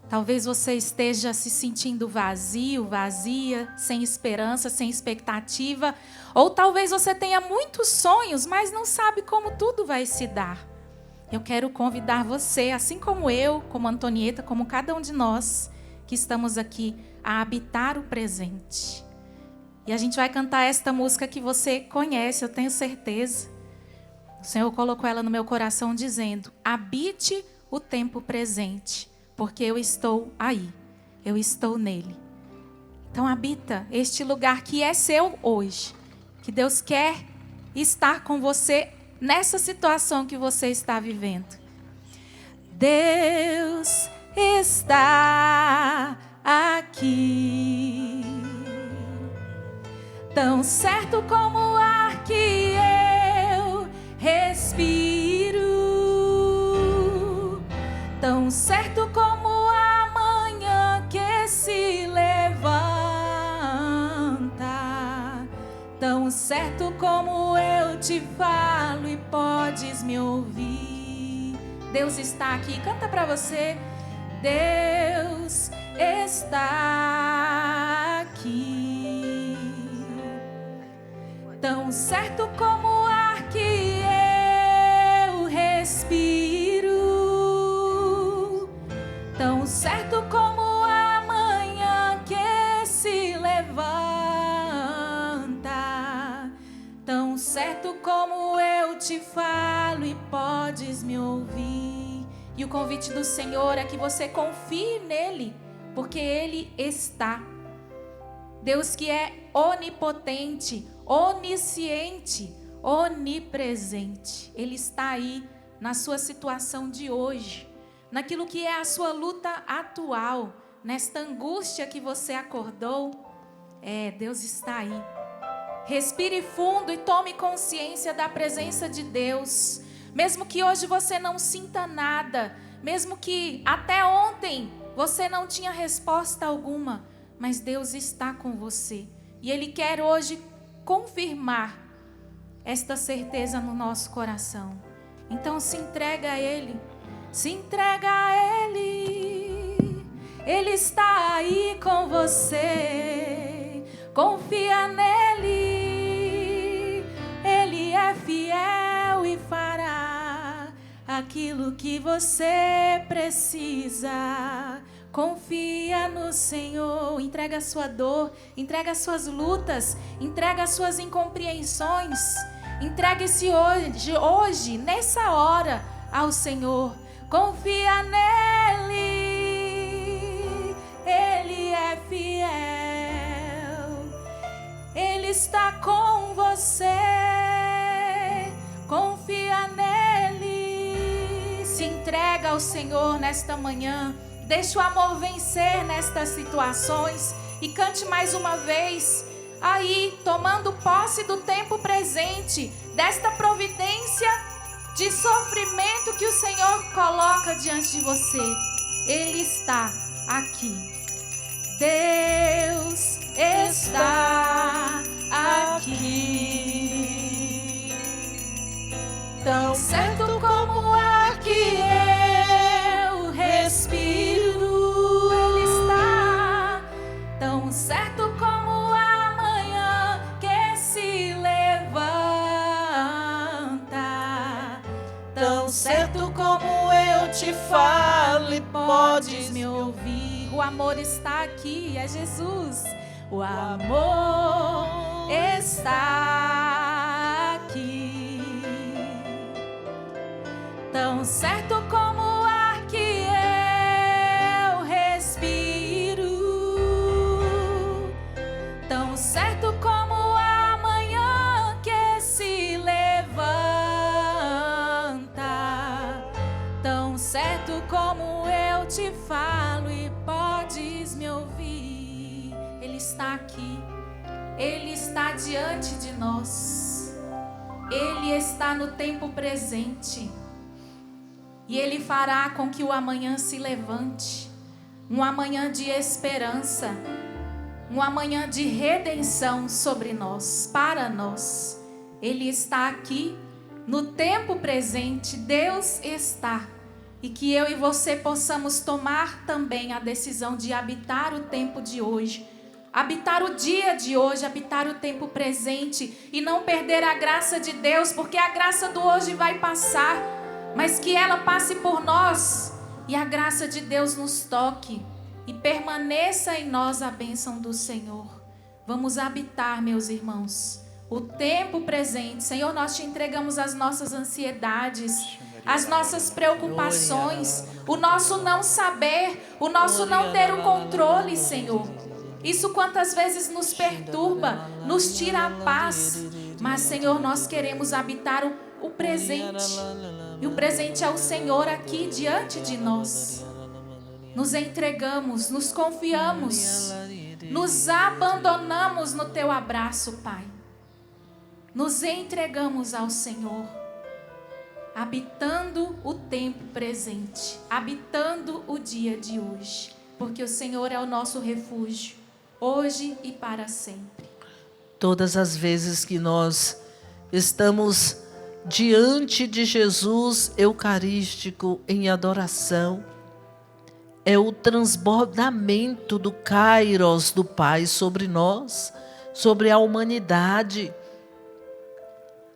Talvez você esteja se sentindo vazio, vazia, sem esperança, sem expectativa. Ou talvez você tenha muitos sonhos, mas não sabe como tudo vai se dar. Eu quero convidar você, assim como eu, como Antonieta, como cada um de nós que estamos aqui, a habitar o presente. E a gente vai cantar esta música que você conhece, eu tenho certeza. O Senhor colocou ela no meu coração dizendo: habite o tempo presente, porque eu estou aí, eu estou nele. Então habita este lugar que é seu hoje, que Deus quer estar com você nessa situação que você está vivendo. Deus está aqui, tão certo como o ar que eu respiro, tão certo como a manhã que se levanta, tão certo como eu te falo e podes me ouvir. Deus está aqui, canta para você. Deus está aqui, tão certo como o ar que eu respiro, tão certo como a manhã que se levanta, tão certo como eu te falo e podes me ouvir. E o convite do Senhor é que você confie nele, porque ele está. Deus que é onipotente, onisciente, onipresente. Ele está aí na sua situação de hoje, naquilo que é a sua luta atual, nesta angústia que você acordou. Deus está aí. Respire fundo e tome consciência da presença de Deus. Mesmo que hoje você não sinta nada, mesmo que até ontem você não tinha resposta alguma, mas Deus está com você. E Ele quer hoje confirmar esta certeza no nosso coração. Então se entrega a Ele, se entrega a Ele. Ele está aí com você, confia nele. Ele é fiel e fará aquilo que você precisa. Confia no Senhor, entrega a sua dor, entrega as suas lutas, entrega as suas incompreensões, entregue-se hoje, nessa hora, ao Senhor. Confia nele, Ele é fiel, Ele está com você. Confia nele, se entrega ao Senhor nesta manhã. Deixa o amor vencer nestas situações e cante mais uma vez, aí tomando posse do tempo presente, desta providência de sofrimento que o Senhor coloca diante de você. Ele está aqui. Deus está aqui, tão certo como o ar que eu
Tão certo como eu te falo e podes me ouvir.
O amor está aqui, é Jesus. O amor está aqui. Tão certo como o ar que eu respiro. Tão certo como a manhã que se levanta. Tão certo como eu te falo e podes me ouvir. Ele está aqui. Ele está diante de nós. Ele está no tempo presente. E Ele fará com que o amanhã se levante. Um amanhã de esperança. Um amanhã de redenção sobre nós, para nós. Ele está aqui no tempo presente. Deus está. E que eu e você possamos tomar também a decisão de habitar o tempo de hoje. Habitar o dia de hoje, habitar o tempo presente. E não perder a graça de Deus, porque a graça do hoje vai passar. Mas que ela passe por nós. E a graça de Deus nos toque. E permaneça em nós a bênção do Senhor. Vamos habitar, meus irmãos, o tempo presente. Senhor, nós te entregamos as nossas ansiedades, as nossas preocupações, o nosso não saber, o nosso não ter o controle, Senhor. Isso quantas vezes nos perturba, nos tira a paz. Mas, Senhor, nós queremos habitar o presente. E o presente é o Senhor aqui diante de nós. Nos entregamos, nos confiamos, nos abandonamos no teu abraço, Pai. Nos entregamos ao Senhor, habitando o tempo presente, habitando o dia de hoje, porque o Senhor é o nosso refúgio, hoje e para sempre.
Todas as vezes que nós estamos diante de Jesus eucarístico em adoração, é o transbordamento do Kairos do Pai sobre nós, sobre a humanidade,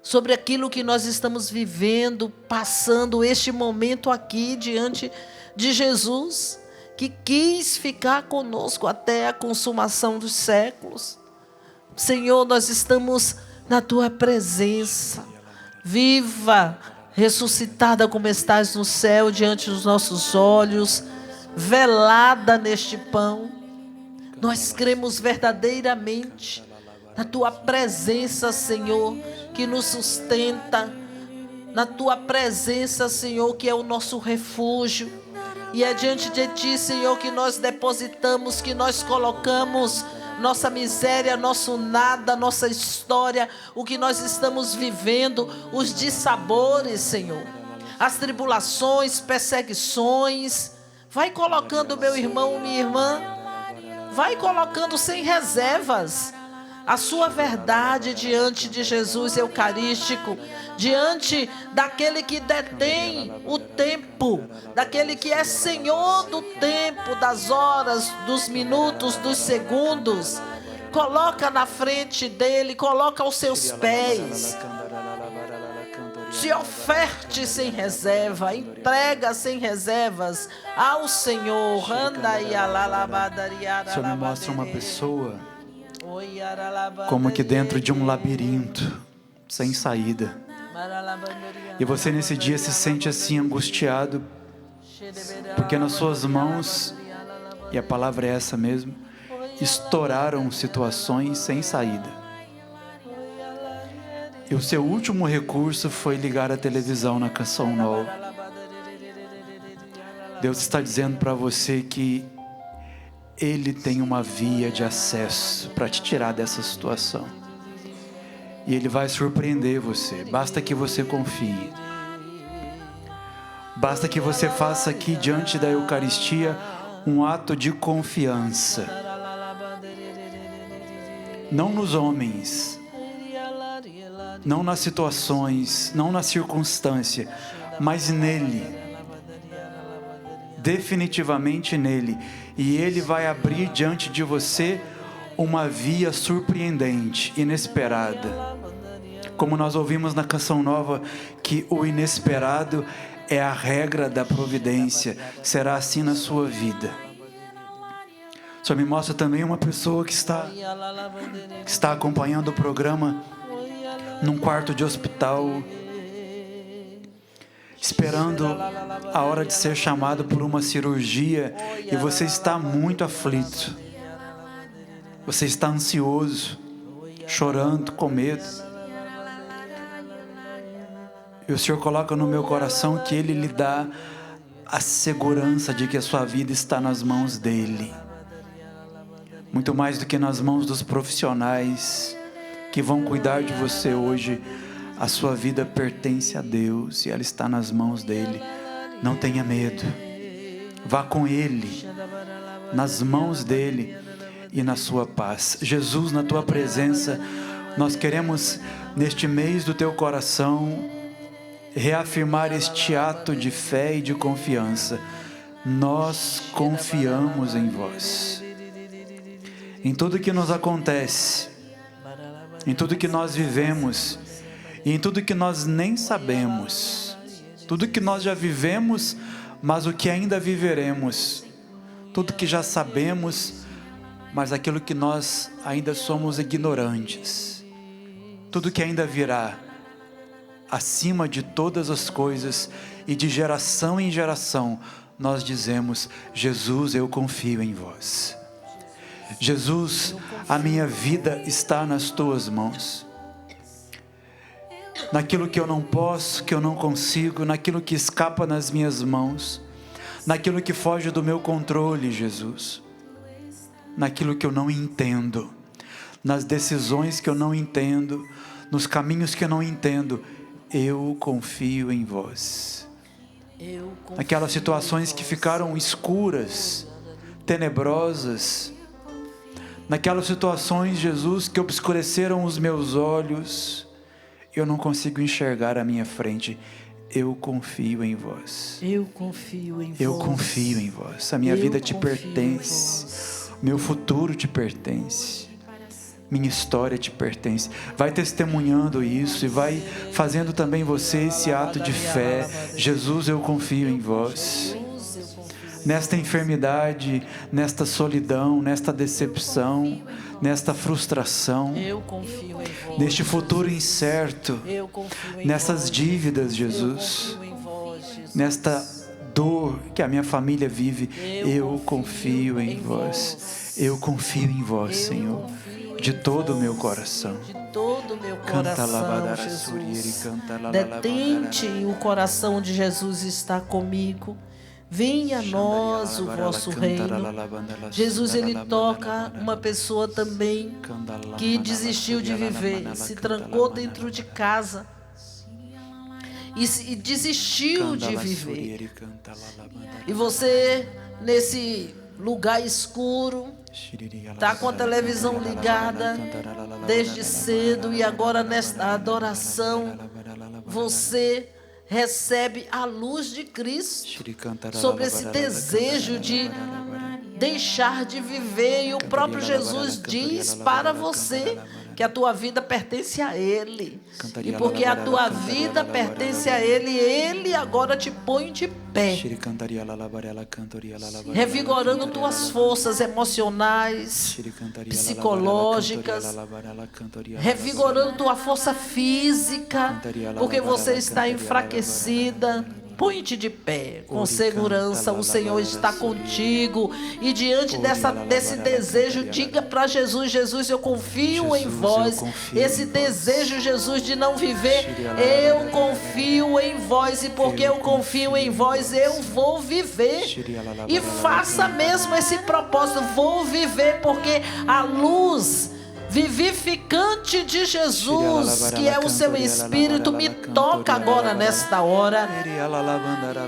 sobre aquilo que nós estamos vivendo, passando este momento aqui diante de Jesus, que quis ficar conosco até a consumação dos séculos. Senhor, nós estamos na Tua presença, viva, ressuscitada como estás no céu, diante dos nossos olhos, velada neste pão. Nós cremos verdadeiramente na Tua presença, Senhor, que nos sustenta, na Tua presença, Senhor, que é o nosso refúgio. E é diante de Ti, Senhor, que nós depositamos, que nós colocamos nossa miséria, nosso nada, nossa história, o que nós estamos vivendo, os dissabores, Senhor, as tribulações, perseguições. Vai colocando, meu irmão, minha irmã, vai colocando sem reservas a sua verdade diante de Jesus eucarístico, diante daquele que detém o tempo, daquele que é Senhor do tempo, das horas, dos minutos, dos segundos. Coloca na frente dele, coloca aos seus pés. Se oferte sem reserva, entrega sem reservas ao Senhor.
O Senhor me mostra uma pessoa como que dentro de um labirinto, sem saída. E você nesse dia se sente assim angustiado, porque nas suas mãos, e a palavra é essa mesmo, estouraram situações sem saída. E o seu último recurso foi ligar a televisão na Canção Nova. Deus está dizendo para você que Ele tem uma via de acesso para te tirar dessa situação. E Ele vai surpreender você. Basta que você confie. Basta que você faça aqui diante da Eucaristia um ato de confiança. Não nos homens, não nas situações, não na circunstância, mas nele. Definitivamente nele. E Ele vai abrir diante de você uma via surpreendente, inesperada. Como nós ouvimos na Canção Nova, que o inesperado é a regra da providência. Será assim na sua vida. O Senhor me mostra também uma pessoa que está acompanhando o programa num quarto de hospital, esperando a hora de ser chamado por uma cirurgia, e você está muito aflito, você está ansioso, chorando, com medo. E o Senhor coloca no meu coração que Ele lhe dá a segurança de que a sua vida está nas mãos dEle. Muito mais do que nas mãos dos profissionais que vão cuidar de você hoje. A sua vida pertence a Deus e ela está nas mãos dEle. Não tenha medo. Vá com Ele, nas mãos dEle e na sua paz. Jesus, na tua presença, nós queremos, neste mês do teu coração, reafirmar este ato de fé e de confiança. Nós confiamos em vós. Em tudo que nos acontece, em tudo que nós vivemos, e em tudo que nós nem sabemos, tudo que nós já vivemos, mas o que ainda viveremos, tudo que já sabemos, mas aquilo que nós ainda somos ignorantes, tudo que ainda virá, acima de todas as coisas e de geração em geração, nós dizemos: Jesus, eu confio em vós. Jesus, a minha vida está nas tuas mãos. Naquilo que eu não posso, que eu não consigo, naquilo que escapa nas minhas mãos, naquilo que foge do meu controle, Jesus, naquilo que eu não entendo, nas decisões que eu não entendo, nos caminhos que eu não entendo, eu confio em vós. Aquelas situações que ficaram escuras, tenebrosas, naquelas situações, Jesus, que obscureceram os meus olhos, eu não consigo enxergar a minha frente. Eu confio em vós.
Eu confio em vós.
Eu confio em vós. A minha vida te pertence. Meu futuro te pertence. Minha história te pertence. Vai testemunhando isso e vai fazendo também você esse ato de fé. Jesus, eu confio em vós. Nesta enfermidade, nesta solidão, nesta decepção, nesta frustração,
Eu confio em vós.
neste futuro incerto,
Eu confio em
nessas
vós.
dívidas, Jesus,
Eu confio em vós, Jesus.
nesta dor que a minha família vive, eu confio em vós. Eu confio em vós, Senhor, de todo o meu coração.
De todo o meu
Canta
coração,
labadara surieri,
Jesus.
canta la
Detente o coração de Jesus está comigo. Venha a nós o vosso reino. Jesus, Ele toca uma pessoa também que desistiu de viver, se trancou dentro de casa e desistiu de viver. E você, nesse lugar escuro, está com a televisão ligada desde cedo e agora nesta adoração, você recebe a luz de Cristo sobre esse desejo de deixar de viver. E o próprio Jesus diz para você que a tua vida pertence a Ele. E porque a tua vida pertence a Ele, Ele agora te põe de pé, revigorando tuas forças emocionais, psicológicas, revigorando tua força física, porque você está enfraquecida. Põe-te de pé, com segurança, o Senhor está contigo. E diante desse desejo, diga para Jesus: Jesus, eu confio em vós. Esse desejo, Jesus, de não viver, eu confio em vós. E porque eu confio em vós, eu vou viver. E faça mesmo esse propósito: vou viver, porque a luz vivificante de Jesus, que é o seu Espírito, me toca agora nesta hora.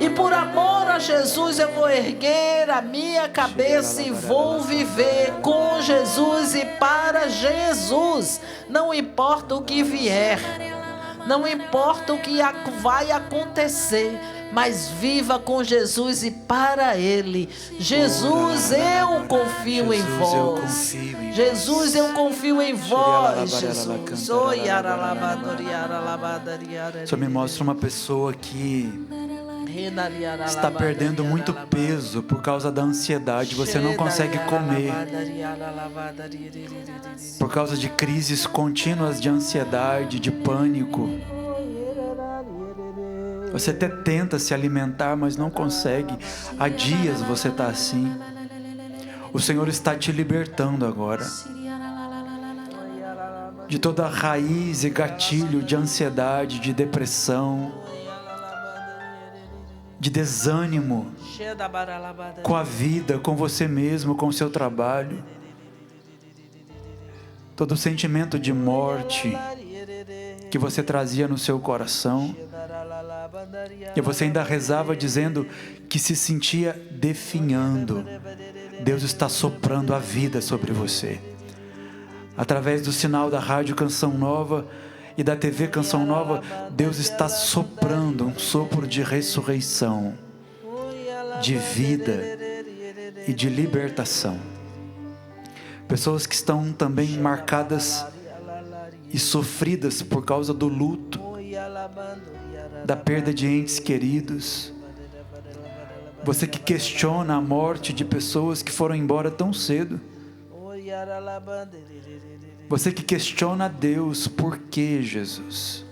E por amor a Jesus eu vou erguer a minha cabeça e vou viver com Jesus e para Jesus. Não importa o que vier, Não importa o que vai acontecer, mas viva com Jesus e para Ele. Jesus, eu confio em vós. Jesus, eu confio em vós, Jesus.
O Senhor me mostra uma pessoa que está perdendo muito peso por causa da ansiedade. Você não consegue comer por causa de crises contínuas de ansiedade, de pânico. Você até tenta se alimentar, mas não consegue. Há dias você está assim. O Senhor está te libertando agora de toda raiz e gatilho de ansiedade, de depressão, de desânimo com a vida, com você mesmo, com o seu trabalho. Todo sentimento de morte que você trazia no seu coração. E você ainda rezava dizendo que se sentia definhando. Deus está soprando a vida sobre você. Através do sinal da Rádio Canção Nova e da TV Canção Nova, Deus está soprando um sopro de ressurreição, de vida e de libertação. Pessoas que estão também marcadas e sofridas por causa do luto, da perda de entes queridos. Você que questiona a morte de pessoas que foram embora tão cedo. Você que questiona a Deus, por que, Jesus?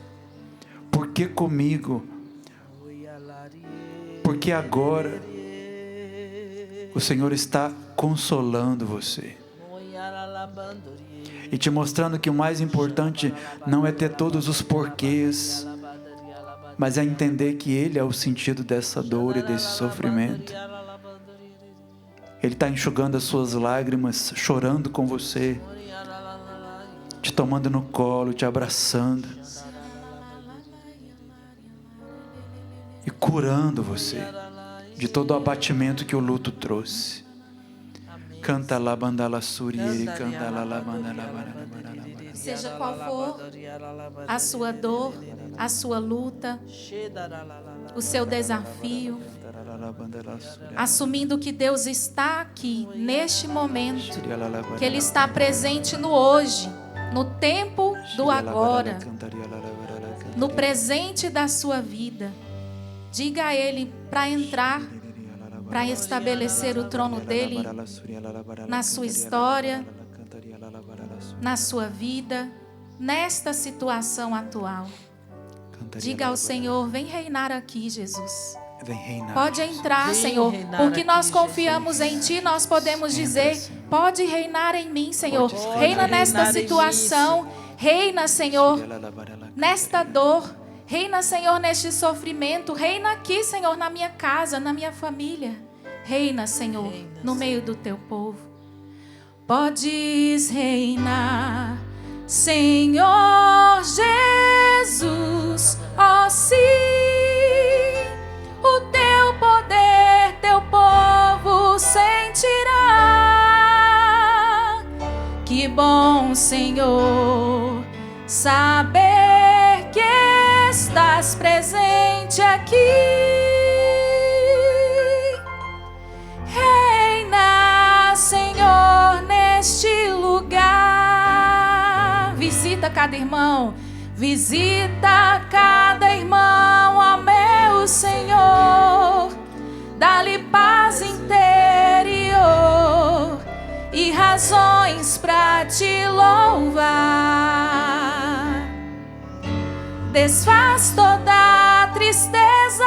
Por que comigo? Por que agora? O Senhor está consolando você e te mostrando que o mais importante não é ter todos os porquês, mas é entender que Ele é o sentido dessa dor e desse sofrimento. Ele está enxugando as suas lágrimas, chorando com você, te tomando no colo, te abraçando e curando você de todo o abatimento que o luto trouxe. Canta lá, bandala surieri, canta lá, bandala.
Seja qual for a sua dor, a sua luta, o seu desafio, assumindo que Deus está aqui, neste momento, que Ele está presente no hoje, no tempo do agora, no presente da sua vida. Diga a Ele para entrar, para estabelecer o trono dEle na sua história, na sua vida, nesta situação atual. Diga ao Senhor, vem reinar aqui, Jesus. Pode entrar, Senhor, porque nós confiamos em Ti, nós podemos dizer, pode reinar em mim, Senhor. Reina nesta situação, reina, Senhor, nesta dor, reina, Senhor, neste sofrimento, reina aqui, Senhor, na minha casa, na minha família. Reina, Senhor, no meio do Teu povo. Podes reinar, Senhor Jesus, ó sim, o Teu poder, Teu povo sentirá. Que bom, Senhor, saber que estás presente aqui. Reina, Senhor, neste lugar. Visita cada irmão, visita cada irmão, ó meu Senhor. Dá-lhe paz interior e razões pra te louvar. Desfaz toda tristeza,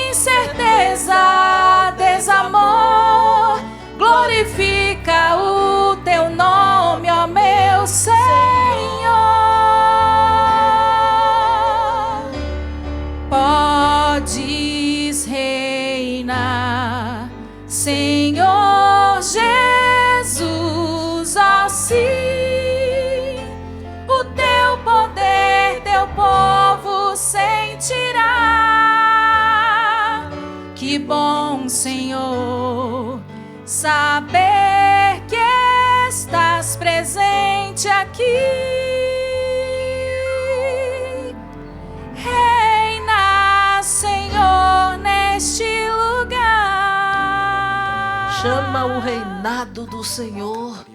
incerteza, desamor. Glorifica o Teu nome, ó meu Senhor. Podes reinar, Senhor Jesus, ó sim, o Teu poder, Teu povo sentirá. Que bom, Senhor, saber que estás presente aqui.
reinado do Senhor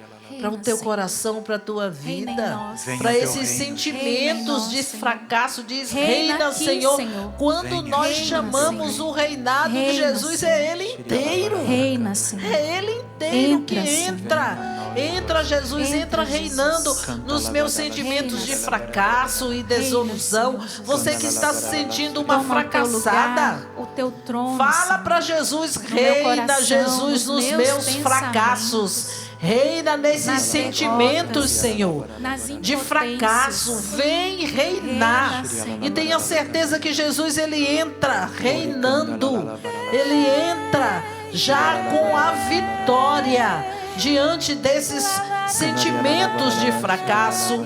para o teu coração, para a tua vida, para esses sentimentos de fracasso. Diz: reina, Senhor. Quando nós chamamos o reinado de Jesus, é Ele inteiro.
Reina, Senhor.
É Ele inteiro que entra. Entra, Jesus, entra reinando nos meus sentimentos de fracasso e desilusão. Você que está se sentindo uma fracassada,
o teu trono,
fala para Jesus: reina, Jesus, nos meus fracassos. Reina nesses sentimentos, Senhor, de fracasso. Vem reinar. E tenha certeza que Jesus, Ele entra reinando. Ele entra já com a vitória diante desses sentimentos de fracasso.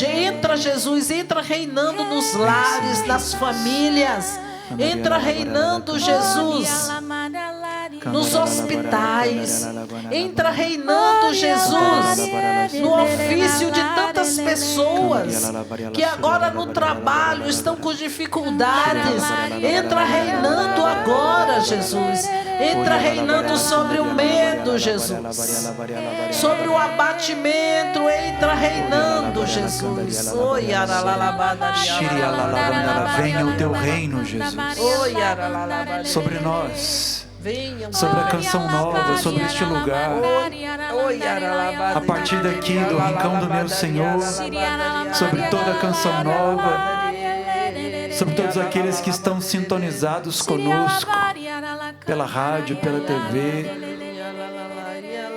Entra, Jesus, entra reinando nos lares, nas famílias. Entra reinando, Jesus, nos hospitais. Entra reinando, Jesus, no ofício de tantas pessoas que agora no trabalho estão com dificuldades. Entra reinando agora, Jesus. Entra reinando sobre o medo, Jesus. Sobre o abatimento, entra reinando, Jesus. Oi,
venha o teu reino, Jesus. Sobre nós, sobre a canção nova, sobre este lugar. A partir daqui do rincão do meu Senhor, sobre toda a canção nova, sobre todos aqueles que estão sintonizados conosco, pela rádio, pela TV,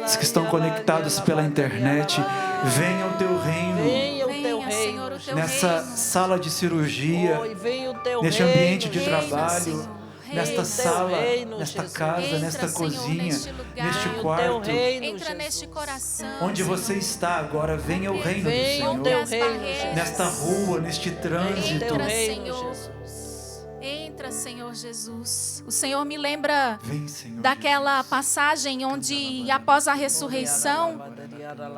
os que estão conectados pela internet. Venha o teu reino nessa sala de cirurgia, neste ambiente de trabalho, nesta sala, nesta casa, nesta cozinha, neste quarto.
Entra neste coração.
Onde você está agora, venha o reino do Senhor. Nesta rua, neste trânsito.
Entra, Senhor. Entra, Senhor Jesus. O Senhor me lembra daquela passagem onde, após a ressurreição,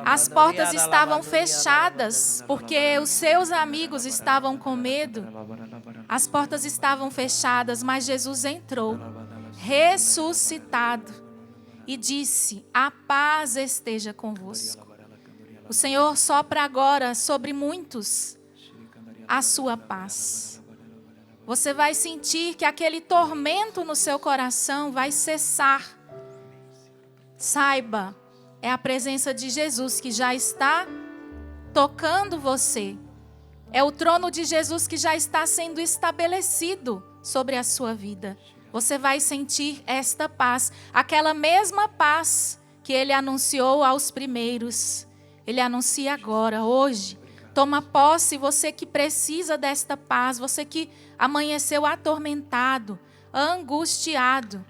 as portas estavam fechadas, porque os seus amigos estavam com medo. As portas estavam fechadas, mas Jesus entrou, ressuscitado, e disse: a paz esteja convosco. O Senhor sopra agora sobre muitos a sua paz. Você vai sentir que aquele tormento no seu coração vai cessar. Saiba, é a presença de Jesus que já está tocando você. É o trono de Jesus que já está sendo estabelecido sobre a sua vida. Você vai sentir esta paz, aquela mesma paz que Ele anunciou aos primeiros. Ele anuncia agora, hoje. Toma posse, você que precisa desta paz, você que amanheceu atormentado, angustiado.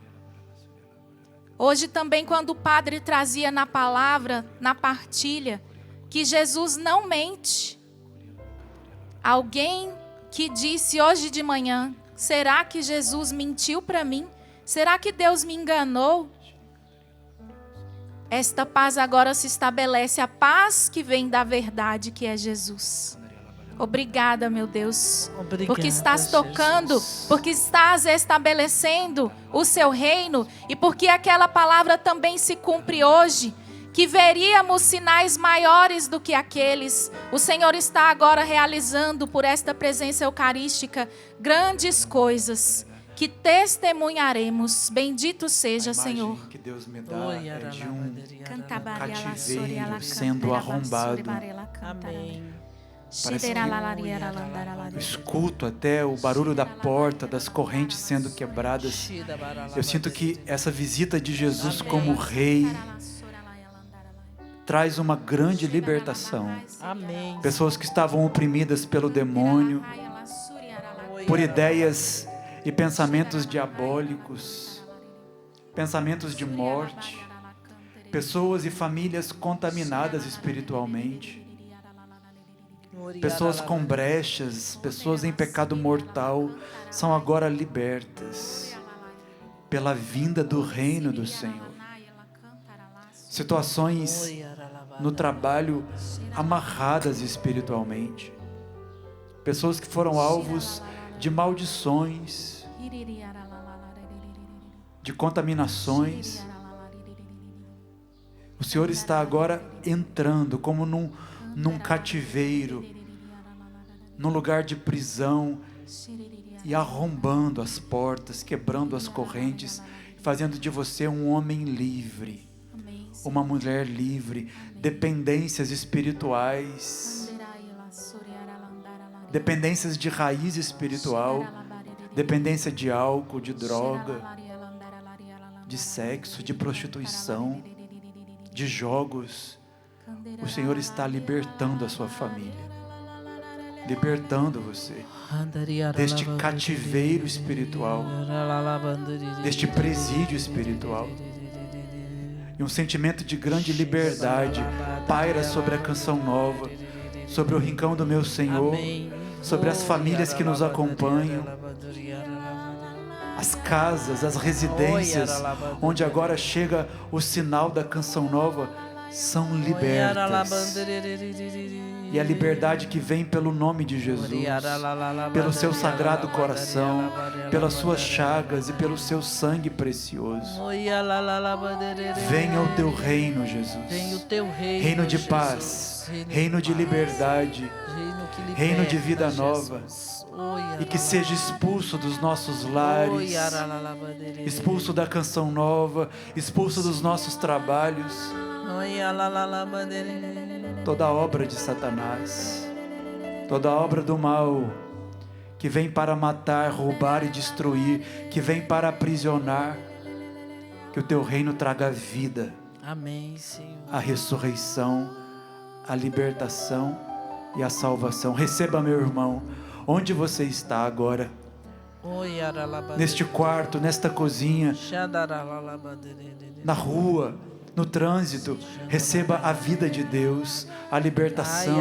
Hoje também, quando o padre trazia na palavra, na partilha, que Jesus não mente. Alguém que disse hoje de manhã: será que Jesus mentiu para mim? Será que Deus me enganou? Esta paz agora se estabelece, a paz que vem da verdade, que é Jesus. Obrigada, meu Deus, porque estás tocando, porque estás estabelecendo o seu reino, e porque aquela palavra também se cumpre hoje, que veríamos sinais maiores do que aqueles. O Senhor está agora realizando, por esta presença eucarística, grandes coisas que testemunharemos. Bendito seja, Senhor.
Que Deus me dá é de um cativeiro sendo arrombado.
Amém.
Parece que eu escuto até o barulho da porta, das correntes sendo quebradas. Eu sinto que essa visita de Jesus como Rei traz uma grande libertação.
Amém.
Pessoas que estavam oprimidas pelo demônio, por ideias e pensamentos diabólicos, pensamentos de morte, pessoas e famílias contaminadas espiritualmente, pessoas com brechas, pessoas em pecado mortal, são agora libertas pela vinda do reino do Senhor. Situações no trabalho amarradas espiritualmente, pessoas que foram alvos de maldições, de contaminações, O Senhor está agora entrando como num cativeiro, num lugar de prisão, e arrombando as portas, quebrando as correntes, fazendo de você um homem livre, uma mulher livre. Dependências espirituais, dependências de raiz espiritual, dependência de álcool, de droga, de sexo, de prostituição, de jogos. O Senhor está libertando a sua família, libertando você deste cativeiro espiritual, deste presídio espiritual. E um sentimento de grande liberdade paira sobre a Canção Nova, sobre o Rincão do Meu Senhor, sobre as famílias que nos acompanham, as casas, as residências, onde agora chega o sinal da Canção Nova, são libertas. E a liberdade que vem pelo nome de Jesus, pelo seu sagrado coração, pelas suas chagas e pelo seu sangue precioso. Venha o teu reino, Jesus. Reino de paz, reino de liberdade, reino de vida nova. E que seja expulso dos nossos lares, expulso da Canção Nova, expulso dos nossos trabalhos, toda obra de Satanás, toda obra do mal, que vem para matar, roubar e destruir, que vem para aprisionar. Que o teu reino traga a vida,
Amém, Senhor.
A ressurreição, a libertação e a salvação. Receba, meu irmão, onde você está agora, neste quarto, nesta cozinha, na rua, no trânsito. Receba a vida de Deus, a libertação.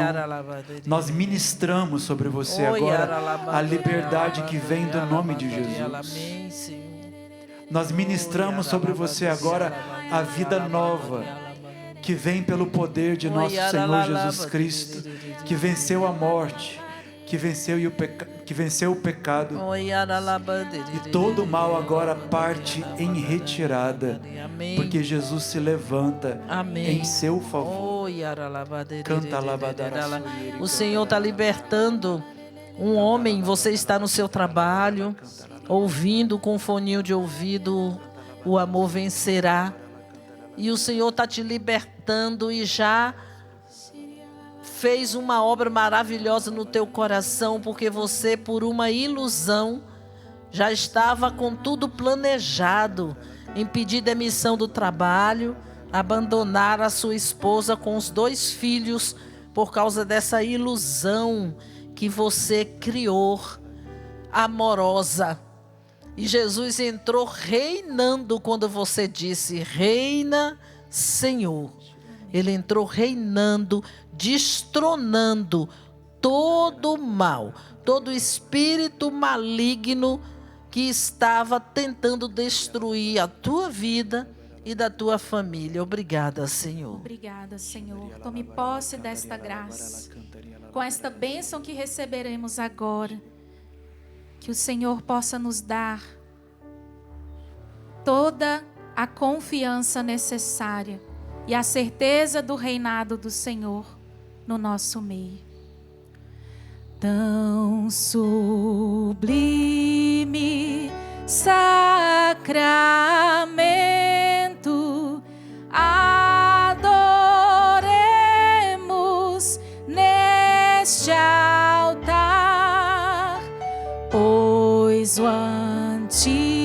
Nós ministramos sobre você agora a liberdade que vem do nome de Jesus. Nós ministramos sobre você agora a vida nova que vem pelo poder de nosso Senhor Jesus Cristo, que venceu a morte, que venceu o pecado, e todo o mal agora parte em retirada, porque Jesus se levanta em seu favor. Canta labadara.
O Senhor está libertando um homem. Você está no seu trabalho, ouvindo com foninho de ouvido O Amor Vencerá, e o Senhor está te libertando e já fez uma obra maravilhosa no teu coração, porque você, por uma ilusão, já estava com tudo planejado em pedir demissão do trabalho, abandonar a sua esposa com os 2 filhos, por causa dessa ilusão que você criou, amorosa. E Jesus entrou reinando quando você disse: reina, Senhor. Ele entrou reinando, destronando todo o mal, todo espírito maligno que estava tentando destruir a tua vida e da tua família. Obrigada, Senhor.
Obrigada, Senhor. Tome posse desta graça, com esta bênção que receberemos agora. Que o Senhor possa nos dar toda a confiança necessária e a certeza do reinado do Senhor no nosso meio. Tão sublime sacramento, adoremos neste altar, pois o Antigo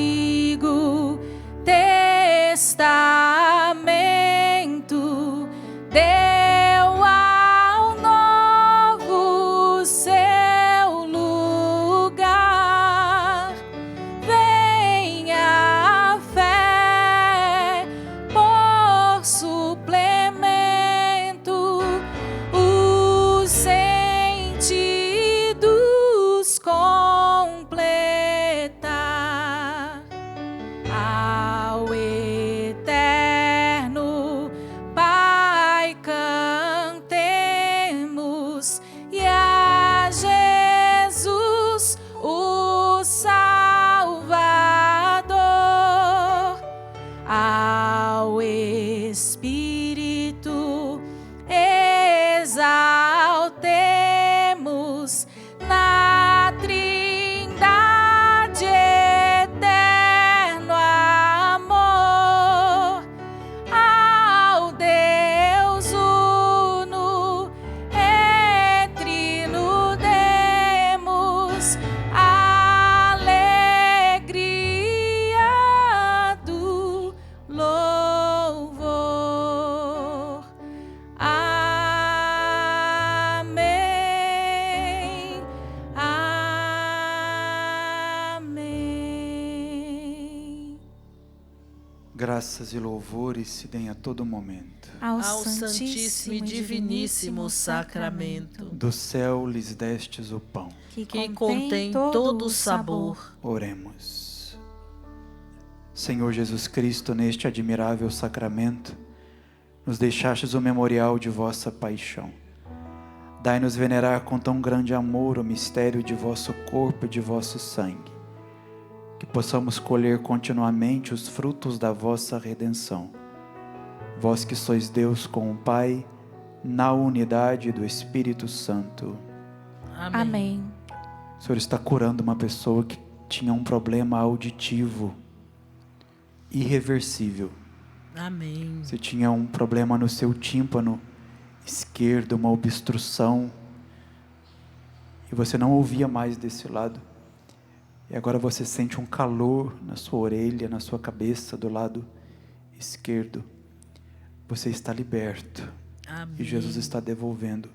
Testamento deu ao Novo seu lugar. Venha a fé por suplemento, os sentidos completar ao eterno
Graças e louvores se deem a todo momento.
Ao
Santíssimo e Diviníssimo Sacramento,
Do céu lhes destes o pão.
que contém todo o sabor.
Oremos. Senhor Jesus Cristo, neste admirável sacramento, nos deixastes o memorial de vossa paixão. Dai-nos venerar com tão grande amor o mistério de vosso corpo e de vosso sangue, que possamos colher continuamente os frutos da vossa redenção. Vós que sois Deus com o Pai, na unidade do Espírito Santo.
Amém.
O Senhor está curando uma pessoa que tinha um problema auditivo irreversível.
Amém.
Você tinha um problema no seu tímpano esquerdo, uma obstrução, e você não ouvia mais desse lado. E agora você sente um calor na sua orelha, na sua cabeça, do lado esquerdo. Você está liberto.
Amém.
E Jesus está devolvendo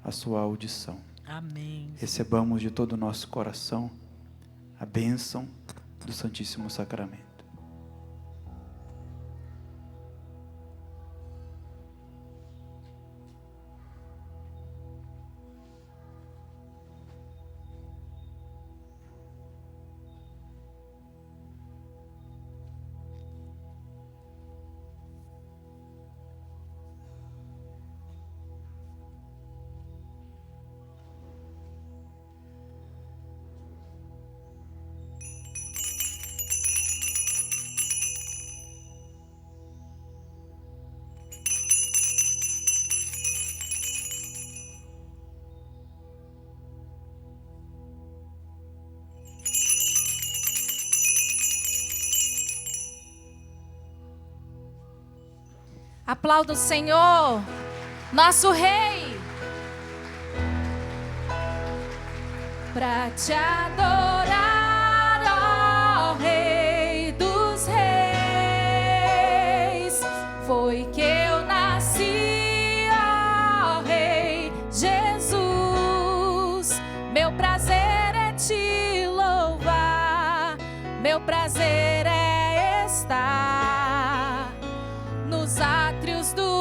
a sua audição.
Amém.
Recebamos de todo o nosso coração a bênção do Santíssimo Sacramento.
Aplauda o Senhor, nosso Rei, pra te adorar, ó Rei dos Reis. Foi que eu nasci, ó Rei Jesus. Meu prazer é te louvar, meu prazer é estar nos átrios do